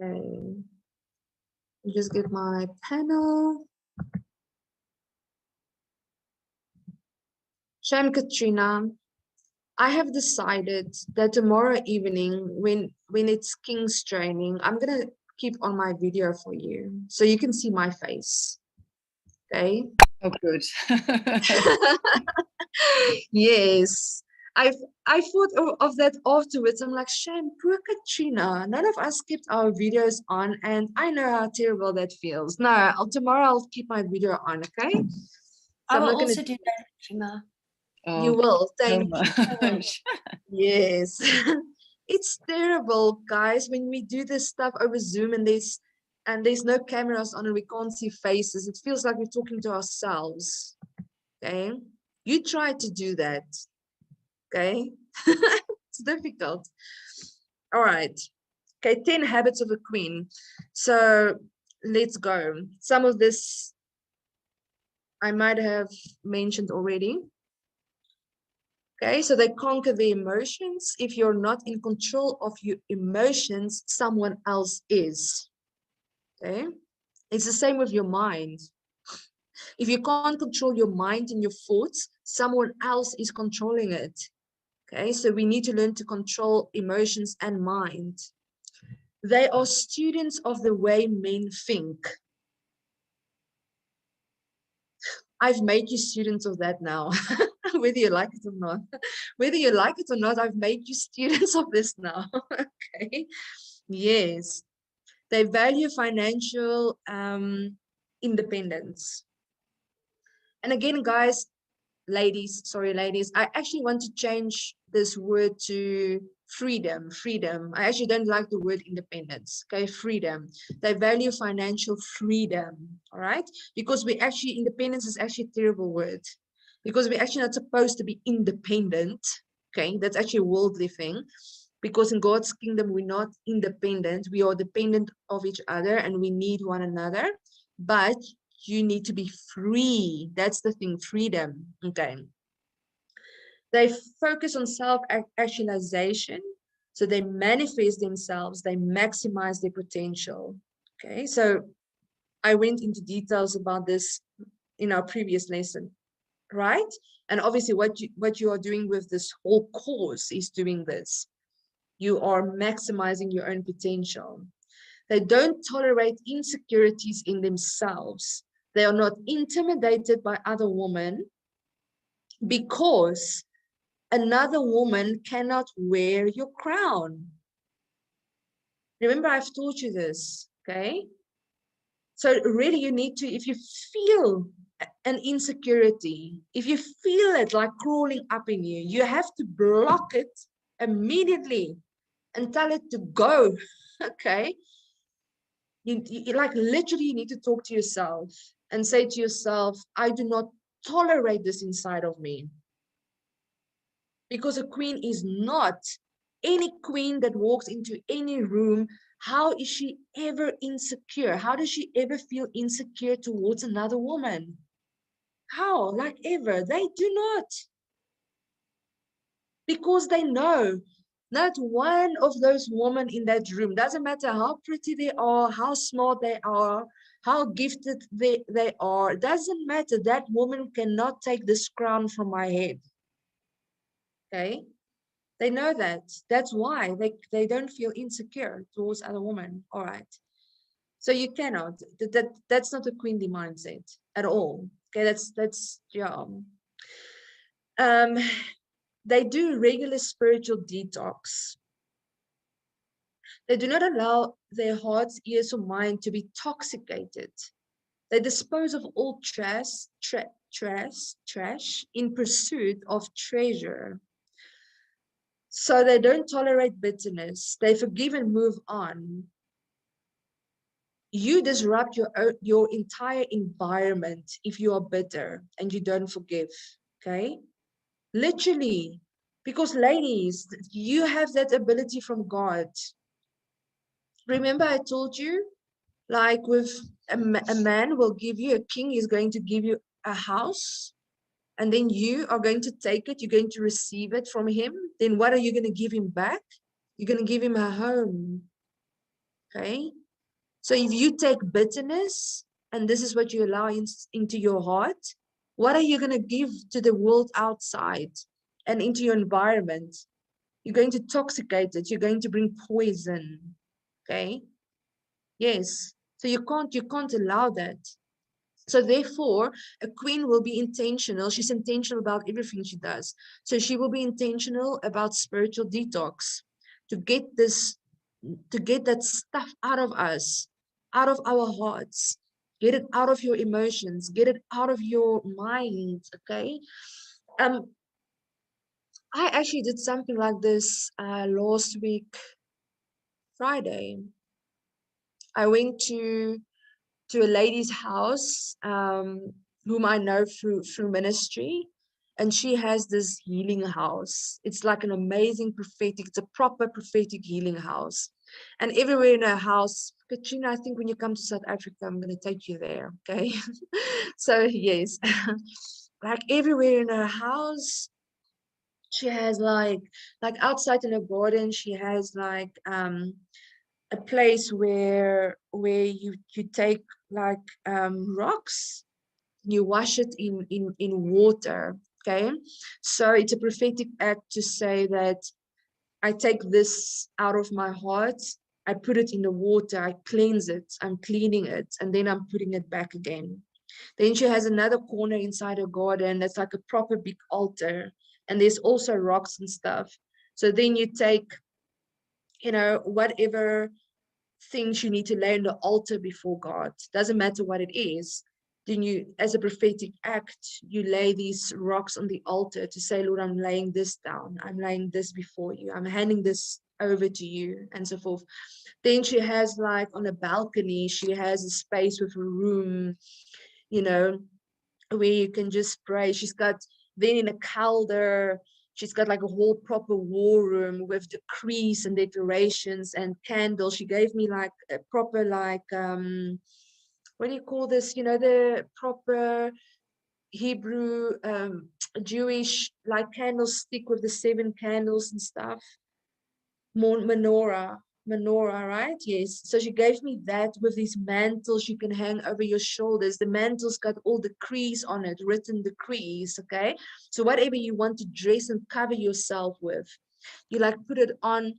A: Okay. Just get my panel. Sham Katrina, I have decided that tomorrow evening when it's King's training, I'm gonna keep on my video for you so you can see my face. Okay.
D: Oh, good.
A: Yes. I thought of that afterwards. I'm like, shame, poor Katrina. None of us kept our videos on, and I know how terrible that feels. No, tomorrow I'll keep my video on, okay? So
E: I
A: I'm
E: will
A: not gonna
E: also do that, Shima.
A: You
D: Oh,
A: will,
D: so
A: thank you.
D: much.
A: Yes. It's terrible, guys, when we do this stuff over Zoom and there's no cameras on and we can't see faces. It feels like we're talking to ourselves. Okay. You try to do that. Okay. It's difficult. All right. Okay, 10 habits of a queen. So let's go. Some of this I might have mentioned already. Okay, so they conquer their emotions. If you're not in control of your emotions, someone else is. Okay, it's the same with your mind. If you can't control your mind and your thoughts, someone else is controlling it. Okay, so we need to learn to control emotions and mind. They are students of the way men think. I've made you students of that now, whether you like it or not. Whether you like it or not, I've made you students of this now. Okay. Yes. They value financial independence. And again, guys, ladies, I actually want to change this word to freedom. I actually don't like the word independence. Okay, freedom. They value financial freedom. All right, because independence is actually a terrible word, because we're actually not supposed to be independent. Okay, that's actually a worldly thing, because in God's kingdom we're not independent. We are dependent of each other and we need one another. But you need to be free. That's the thing, freedom. Okay. They focus on self-actualization. So they manifest themselves, they maximize their potential. Okay, so I went into details about this in our previous lesson, right? And obviously what you are doing with this whole course is doing this. You are maximizing your own potential. They don't tolerate insecurities in themselves. They are not intimidated by other women because another woman cannot wear your crown. Remember, I've taught you this, okay? So really you need to, if you feel an insecurity, if you feel it like crawling up in you, you have to block it immediately and tell it to go, okay? You like literally you need to talk to yourself and say to yourself, I do not tolerate this inside of me. Because a queen is not any queen that walks into any room. How is she ever insecure? How does she ever feel insecure towards another woman? How? Like ever? They do not. Because they know not one of those women in that room, doesn't matter how pretty they are, how smart they are, how gifted they are, doesn't matter. That woman cannot take this crown from my head. Okay? They know that. That's why they don't feel insecure towards other women. All right. So you cannot. That's not a queenly mindset at all. Okay, that's yeah. They do regular spiritual detox. They do not allow their hearts, ears, or mind to be toxicated. They dispose of all trash in pursuit of treasure. So they don't tolerate bitterness. They forgive and move on. You disrupt your entire environment if you are bitter and you don't forgive. Okay? Literally. Because ladies, you have that ability from God. Remember I told you, like with a man will give you, a king is going to give you a house, and then you are going to take it, you're going to receive it from him. Then what are you going to give him back? You're going to give him a home. Okay? So if you take bitterness, and this is what you allow into your heart, what are you going to give to the world outside and into your environment? You're going to toxicate it. You're going to bring poison. Okay? Yes. So you can't allow that. So therefore, a queen will be intentional. She's intentional about everything she does. So she will be intentional about spiritual detox to get that stuff out of us, out of our hearts. Get it out of your emotions. Get it out of your mind. Okay. I actually did something like this last week, Friday. I went to a lady's house whom I know through ministry, and she has this healing house. It's like an amazing prophetic, it's a proper prophetic healing house. And everywhere in her house, Katrina, I think when you come to South Africa, I'm going to take you there, okay? So yes, like everywhere in her house, she has like outside in her garden, she has like a place where you take like rocks, you wash it in water. Okay, so it's a prophetic act to say that I take this out of my heart, I put it in the water, I cleanse it, I'm cleaning it, and then I'm putting it back again. Then she has another corner inside her garden that's like a proper big altar, and there's also rocks and stuff. So then you take, whatever things you need to lay on the altar before God, doesn't matter what it is. Then you, as a prophetic act, you lay these rocks on the altar to say, Lord, I'm laying this down. I'm laying this before you. I'm handing this over to you, and so forth. Then she has like on a balcony, she has a space with a room, where you can just pray. She's got, then in a kelder, she's got like a whole proper war room with decrees and declarations and candles. She gave me like a proper like what do you call this? The proper Hebrew Jewish like candlestick with the 7 candles and stuff. Menorah, right? Yes. So she gave me that with these mantles you can hang over your shoulders. The mantles got all decrees on it, written decrees, okay? So whatever you want to dress and cover yourself with, you like put it on,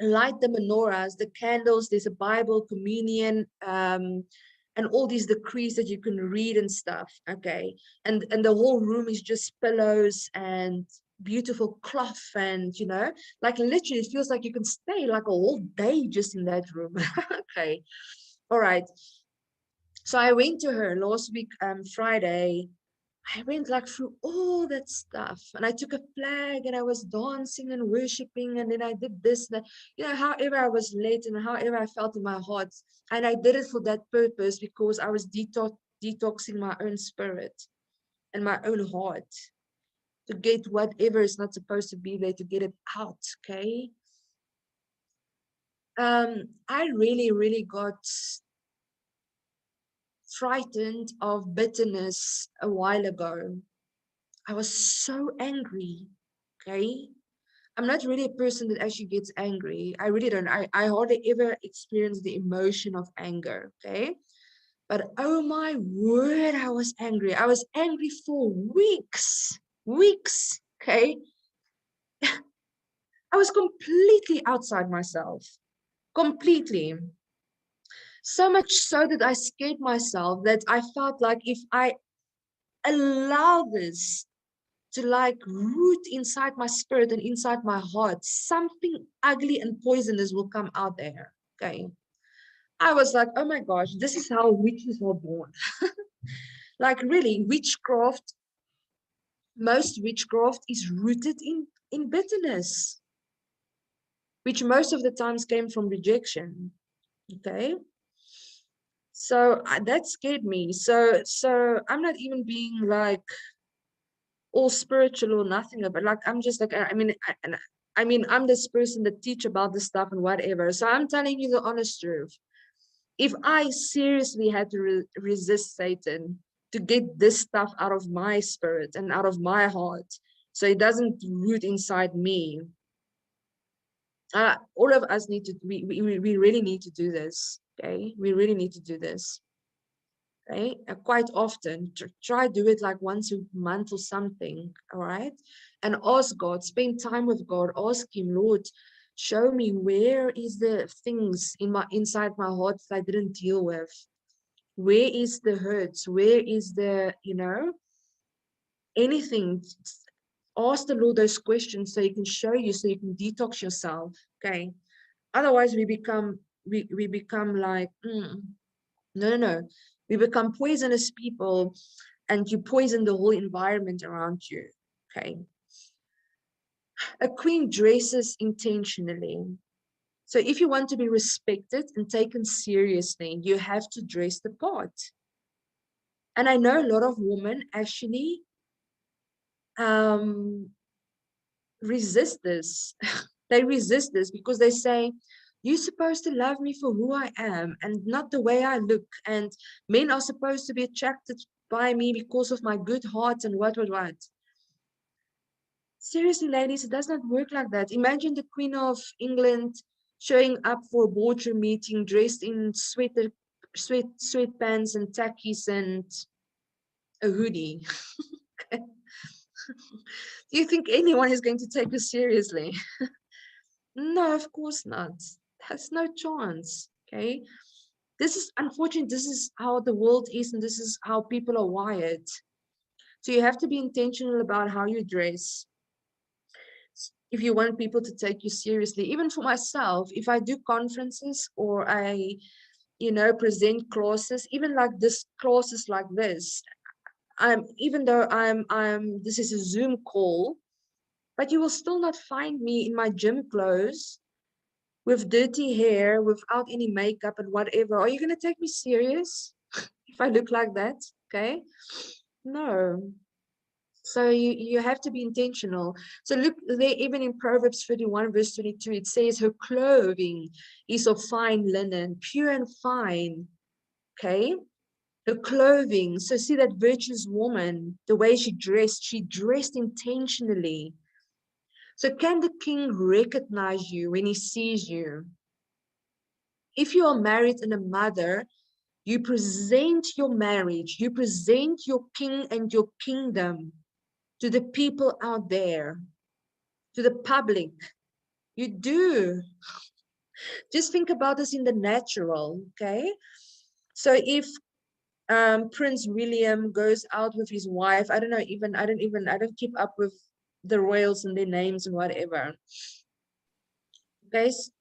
A: light the menorahs, the candles, there's a Bible, communion, and all these decrees that you can read and stuff, okay? And the whole room is just pillows and beautiful cloth, and like literally it feels like you can stay like a whole day just in that room. Okay, all right. So I went to her last week, Friday. I went like through all that stuff, and I took a flag and I was dancing and worshiping, and then I did this, that, however I was led and however I felt in my heart. And I did it for that purpose, because I was detoxing my own spirit and my own heart, to get whatever is not supposed to be there, to get it out, okay? I really, really got frightened of bitterness a while ago. I was so angry, okay? I'm not really a person that actually gets angry. I really don't. I hardly ever experience the emotion of anger, okay? But oh my word, I was angry. I was angry for weeks, okay? I was completely outside myself, completely. So much so that I scared myself, that I felt like if I allow this to like root inside my spirit and inside my heart, something ugly and poisonous will come out there. Okay. I was like, oh my gosh, this is how witches are born. Like really, witchcraft, most witchcraft is rooted in bitterness, which most of the times came from rejection. Okay. So that scared me. So I'm not even being like all spiritual or nothing about, like, I'm just like, I mean, I'm this person that teach about this stuff and whatever. So I'm telling you the honest truth. If I seriously had to resist Satan to get this stuff out of my spirit and out of my heart, so it doesn't root inside me, all of us need to, we really need to do this. Okay, we really need to do this. Okay, quite often, try do it like once a month or something. All right, and ask God, spend time with God, ask him, Lord, show me where is the things inside my heart that I didn't deal with. Where is the hurts? Where is the, anything? Ask the Lord those questions so he can show you, so you can detox yourself. Okay, otherwise we become like no, we become poisonous people, and you poison the whole environment around you. Okay, a queen dresses intentionally. So if you want to be respected and taken seriously, you have to dress the part. And I know a lot of women actually resist this. They resist this because they say, you're supposed to love me for who I am and not the way I look. And men are supposed to be attracted by me because of my good heart and what. Seriously, ladies, it does not work like that. Imagine the Queen of England showing up for a boardroom meeting dressed in sweatpants and tackies and a hoodie. Do you think anyone is going to take her seriously? No, of course not. There's no chance. Okay. This is unfortunate. This is how the world is, and this is how people are wired. So you have to be intentional about how you dress if you want people to take you seriously. Even for myself, if I do conferences or I, present classes, even like this classes like this, even though this is a Zoom call, but you will still not find me in my gym clothes with dirty hair, without any makeup and whatever. Are you going to take me serious if I look like that? Okay. No. So you have to be intentional. So look there, even in Proverbs 31 verse 22, it says her clothing is of fine linen, pure and fine. Okay. Her clothing. So see that virtuous woman, the way she dressed intentionally. So can the king recognize you when he sees you? If you are married and a mother, you present your marriage, you present your king and your kingdom to the people out there, to the public. You do. Just think about this in the natural, okay? So if Prince William goes out with his wife, I don't keep up with the royals and their names and whatever. Guys,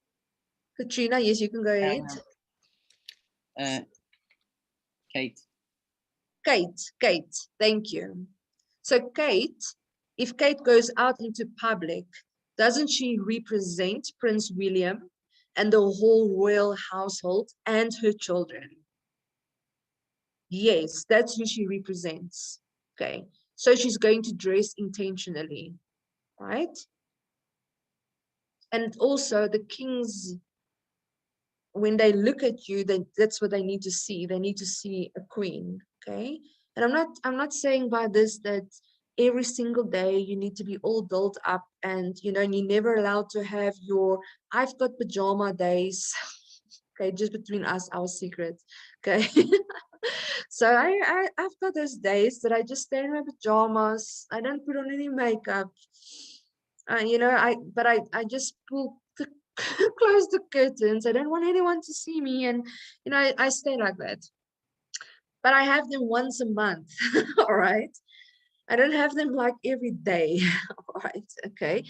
A: Katrina, yes, you can go ahead.
D: Kate.
A: Kate, thank you. So Kate, if Kate goes out into public, doesn't she represent Prince William and the whole royal household and her children? Yes, that's who she represents. Okay, so she's going to dress intentionally, right? And also the kings, when they look at you, that's what they need to see. They need to see a queen. Okay, and I'm not saying by this that every single day you need to be all dolled up and you're never allowed to have your I've got pajama days. Okay, just between us, our secret. Okay. So I've got those days that I just stay in my pajamas. I don't put on any makeup. You know, I just pull the close the curtains. I don't want anyone to see me, and you know, I stay like that. But I have them once a month. All right. I don't have them like every day. All right. Okay.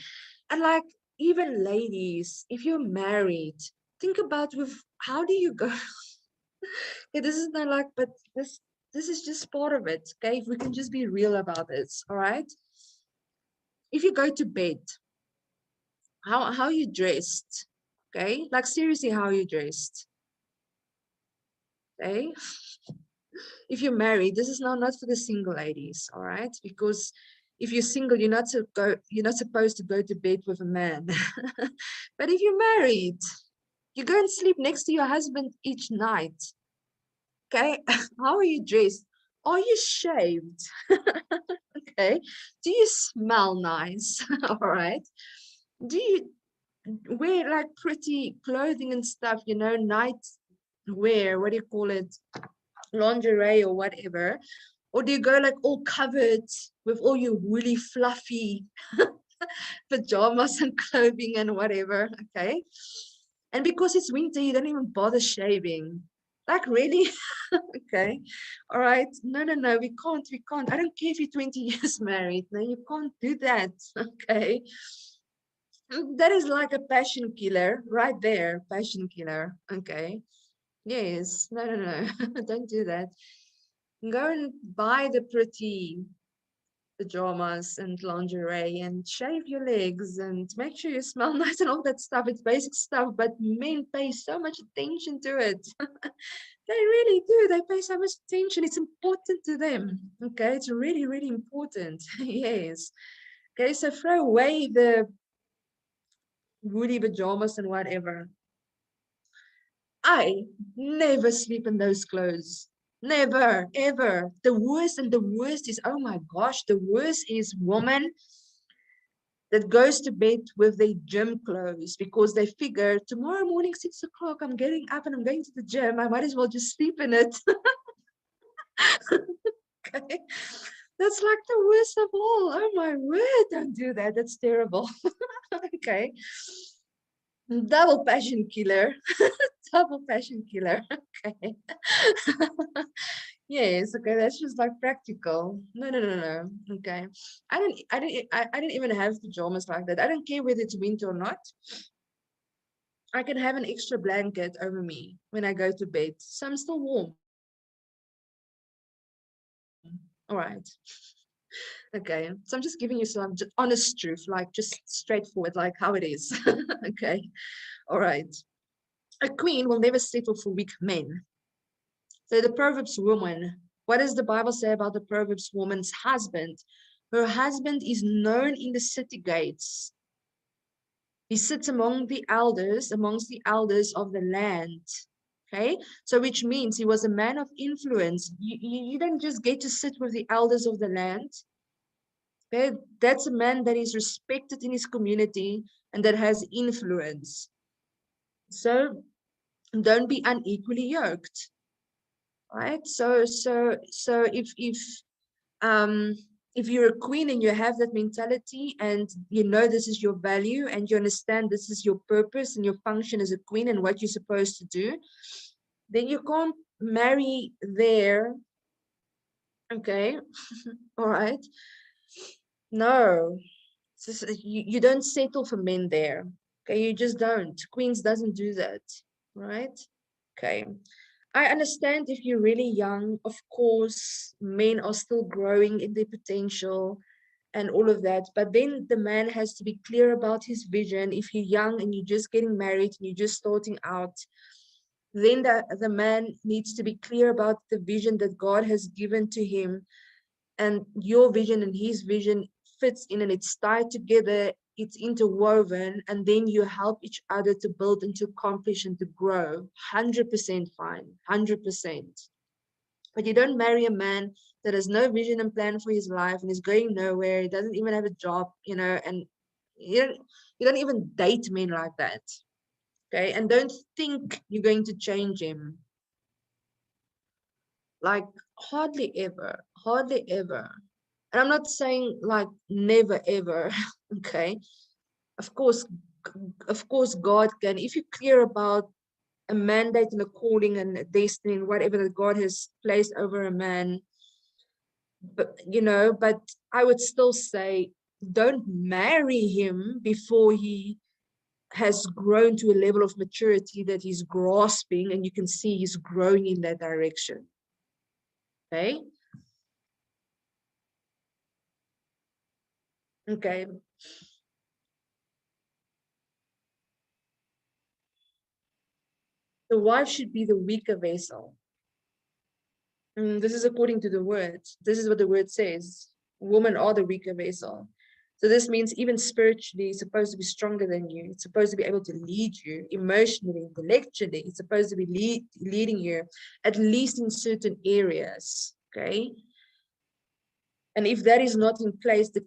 A: And like even ladies, if you're married, think about with how do you go? Okay, this is not like, but this is just part of it. Okay. If we can just be real about this. All right. If you go to bed, how you dressed? Okay. Like seriously, how you dressed? Okay. If you're married, this is now not for the single ladies, all right? Because if you're single, you're not supposed to go to bed with a man. But if you're married, you go and sleep next to your husband each night. Okay, how are you dressed? Are you shaved? Okay, do you smell nice? All right, do you wear like pretty clothing and stuff, you know, night wear, what do you call it, lingerie or whatever? Or do you go like all covered with all your woolly fluffy pajamas and clothing and whatever? Okay, and because it's winter, you don't even bother shaving. Like really? Okay, all right. No, we can't. I don't care if you're 20 years married. No, you can't do that. Okay, that is like a passion killer right there. Passion killer. Okay, yes. No. Don't do that. Go and buy the pretty pajamas and lingerie and shave your legs and make sure you smell nice and all that stuff. It's basic stuff, but men pay so much attention to it. They really do. They pay so much attention. It's important to them. Okay, it's really, really important. Yes. Okay, so throw away the woolly pajamas and whatever. I never sleep in those clothes. Never, ever. The worst is, oh my gosh, the worst is woman that goes to bed with their gym clothes because they figure tomorrow morning, 6 o'clock, I'm getting up and I'm going to the gym. I might as well just sleep in it. Okay. That's like the worst of all. Oh my word, don't do that. That's terrible. Okay. Double passion killer. Double passion killer. Okay. Yes, okay, that's just like practical. No. Okay. I didn't even have pajamas like that. I don't care whether it's winter or not. I can have an extra blanket over me when I go to bed. So I'm still warm. All right. Okay. So I'm just giving you some honest truth, like just straightforward, like how it is. Okay. All right. A queen will never settle for weak men. So the Proverbs woman, what does the Bible say about the Proverbs woman's husband? Her husband is known in the city gates. He sits amongst the elders of the land. Okay, so which means he was a man of influence. You don't just get to sit with the elders of the land. Okay, that's a man that is respected in his community and that has influence. So don't be unequally yoked. Right? So if you're a queen and you have that mentality and you know this is your value and you understand this is your purpose and your function as a queen and what you're supposed to do, then you can't marry there. Okay. All right. No, you don't settle for men there. Okay, you just don't. Queens doesn't do that, right? Okay. I understand if you're really young, of course, men are still growing in their potential and all of that. But then the man has to be clear about his vision. If you're young and you're just getting married and you're just starting out, then the man needs to be clear about the vision that God has given to him. And your vision and his vision fits in and it's tied together, it's interwoven, and then you help each other to build and to accomplish and to grow. 100% fine, 100%. But you don't marry a man that has no vision and plan for his life and is going nowhere. He doesn't even have a job, you know, and you don't even date men like that. Okay, and don't think you're going to change him. Like hardly ever. And I'm not saying like never ever, okay? Of course, God can, if you're clear about a mandate and a calling and a destiny and whatever that God has placed over a man, but but I would still say don't marry him before he has grown to a level of maturity that he's grasping and you can see he's growing in that direction. Okay. Okay. The wife should be the weaker vessel. This is according to the word. This is what the word says. Women are the weaker vessel. So this means even spiritually, it's supposed to be stronger than you. It's supposed to be able to lead you emotionally, intellectually. It's supposed to be leading you, at least in certain areas. Okay. And if that is not in place, the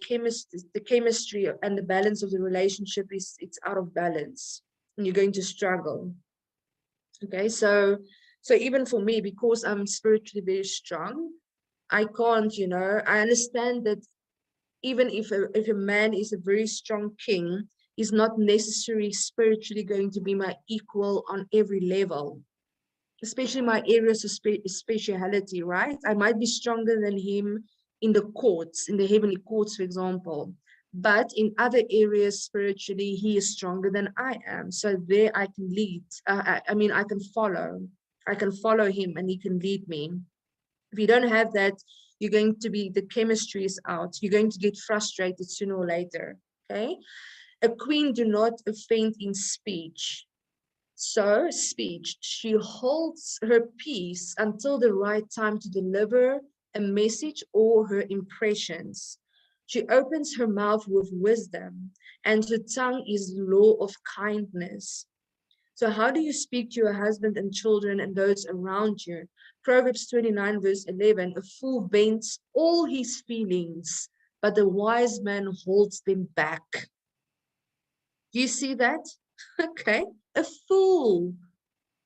A: chemistry and the balance of the relationship it's out of balance, and you're going to struggle. Okay, so even for me, because I'm spiritually very strong, I can't, I understand that even if a man is a very strong king, he's not necessarily spiritually going to be my equal on every level, especially my areas of speciality, right? I might be stronger than him in the courts, in the heavenly courts, for example, but in other areas spiritually, he is stronger than I am. So there I can lead. I can follow him and he can lead me. If you don't have that, you're going to be, the chemistry is out. You're going to get frustrated sooner or later, okay? A queen do not offend in speech. So speech, she holds her peace until the right time to deliver a message or her impressions. She opens her mouth with wisdom, and her tongue is the law of kindness. So how do you speak to your husband and children and those around you? Proverbs 29 verse 11, a fool vents all his feelings, but the wise man holds them back. Do you see that? Okay. A fool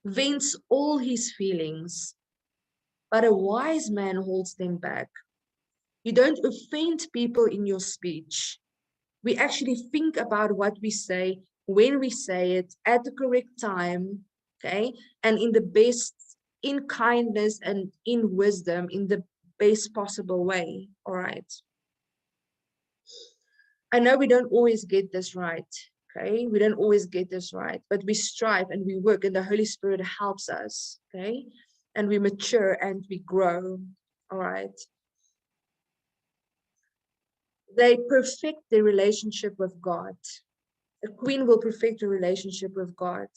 A: vents all his feelings, but a wise man holds them back. You don't offend people in your speech. We actually think about what we say, when we say it, at the correct time, okay? And in kindness and in wisdom, in the best possible way, all right? I know we don't always get this right, okay? We don't always get this right, but we strive and we work, and the Holy Spirit helps us, okay? And we mature and we grow, all right? They perfect their relationship with God. A queen will perfect a relationship with God.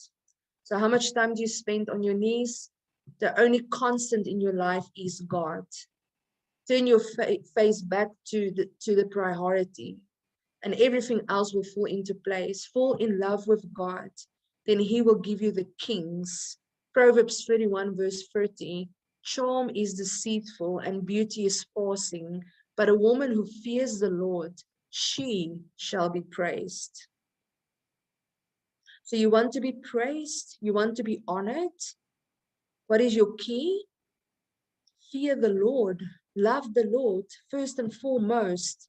A: So how much time do you spend on your knees? The only constant in your life is God. Turn your face back to the priority, and everything else will fall into place. Fall in love with God, then he will give you the kings. Proverbs 31 verse 30, charm is deceitful and beauty is passing, but a woman who fears the Lord, she shall be praised. So you want to be praised? You want to be honored? What is your key? Fear the Lord. Love the Lord first and foremost.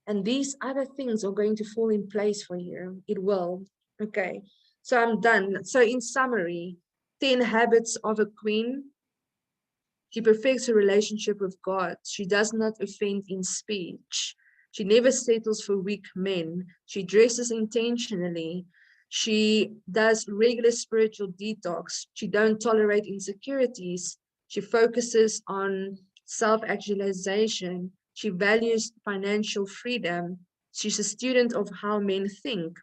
A: And these other things are going to fall in place for you. It will. Okay. So I'm done. So in summary, 10 habits of a queen. She perfects her relationship with God. She does not offend in speech. She never settles for weak men. She dresses intentionally. She does regular spiritual detox. She don't tolerate insecurities. She focuses on self-actualization. She values financial freedom. She's a student of how men think,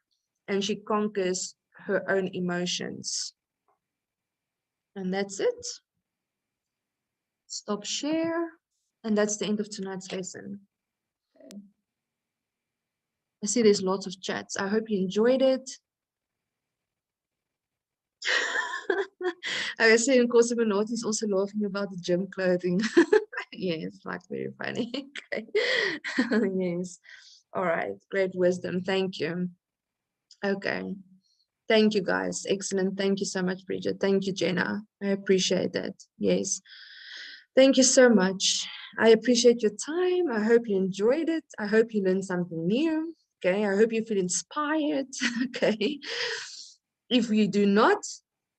A: and she conquers her own emotions. And that's it. Stop share. And that's the end of tonight's lesson. Okay. I see there's lots of chats. I hope you enjoyed it. I see in Kosovo North is also laughing about the gym clothing. Yes, like very funny. Okay. Yes. All right. Great wisdom. Thank you. Okay. Thank you, guys. Excellent. Thank you so much, Bridget. Thank you, Jenna. I appreciate that. Yes. Thank you so much. I appreciate your time. I hope you enjoyed it. I hope you learned something new. Okay. I hope you feel inspired. Okay. If you do not,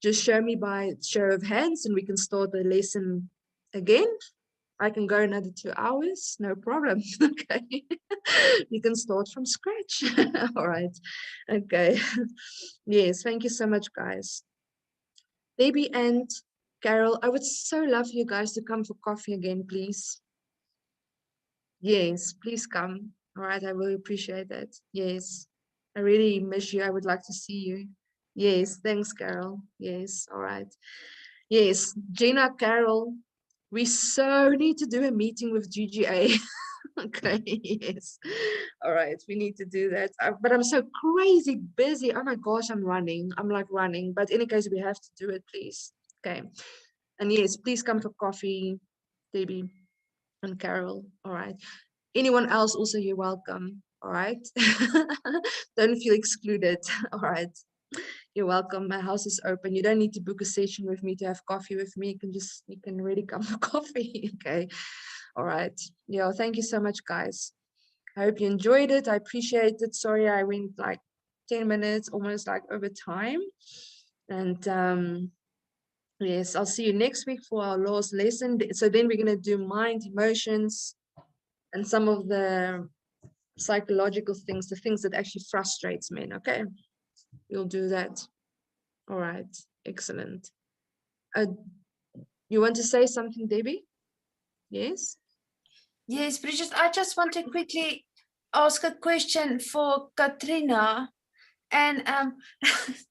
A: just show me by show of hands and we can start the lesson again. I can go another 2 hours, no problem. Okay. You can start from scratch. All right. Okay. Yes. Thank you so much, guys. Debbie and Carol, I would so love you guys to come for coffee again, please. Yes, please come. All right, I really appreciate that. Yes, I really miss you. I would like to see you. Yes, thanks, Carol. Yes, all right. Yes, Gina, Carol, we so need to do a meeting with GGA. Okay, yes. All right, we need to do that. But I'm so crazy busy. Oh my gosh, I'm running. I'm like running. But in any case, we have to do it, please. Okay. And yes, please come for coffee, Debbie and Carol. All right. Anyone else also, you're welcome. All right. Don't feel excluded. All right. You're welcome. My house is open. You don't need to book a session with me to have coffee with me. You can really come for coffee. Okay. All right. Yeah. Thank you so much, guys. I hope you enjoyed it. I appreciate it. Sorry, I went like 10 minutes, almost like over time. And yes, I'll see you next week for our last lesson. So then we're going to do mind, emotions, and some of the psychological things, the things that actually frustrates men. Okay, we'll do that. All right, excellent. You want to say something, Debbie? Yes.
E: Yes, Bridget, I just want to quickly ask a question for Katrina. And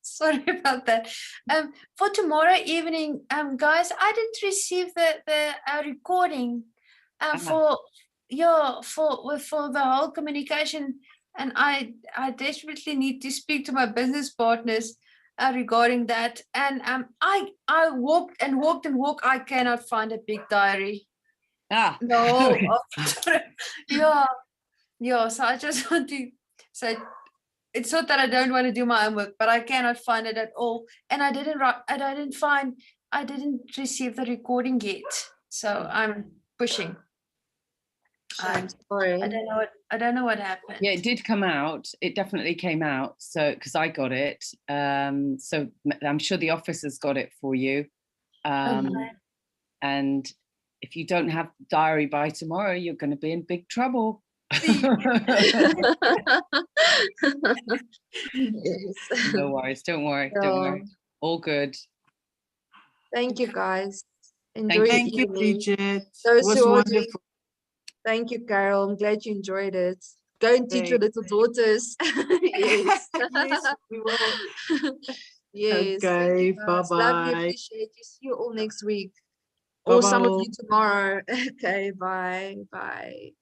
E: sorry about that. For tomorrow evening, guys, I didn't receive the recording for the whole communication, and I desperately need to speak to my business partners regarding that. And I walked and walked and walked. I cannot find a big diary. No.
D: Okay.
E: Yeah. So I just want to say. It's not that I don't want to do my homework, but I cannot find it at all. And I didn't receive the recording yet. So I'm pushing.
A: I'm sorry.
E: I don't know what happened.
D: Yeah, it did come out. It definitely came out. So, because I got it. So I'm sure the office has got it for you. And if you don't have diary by tomorrow, you're going to be in big trouble.
A: Yes.
D: No worries. Don't worry. Don't worry. All good.
A: Thank you, guys. Enjoy
F: Thank you,
A: evening.
F: Bridget.
A: Those
F: It was
A: who are
F: wonderful.
A: doing, thank you, Carol. I'm glad you enjoyed it. Go and teach your little daughters. Yes.
F: Yes, we will.
A: Yes.
F: Okay,
A: Love you,
F: bye-bye.
A: appreciate you. See you all next week. Or some of
F: Bye-bye.
A: you tomorrow. Okay, bye. Bye.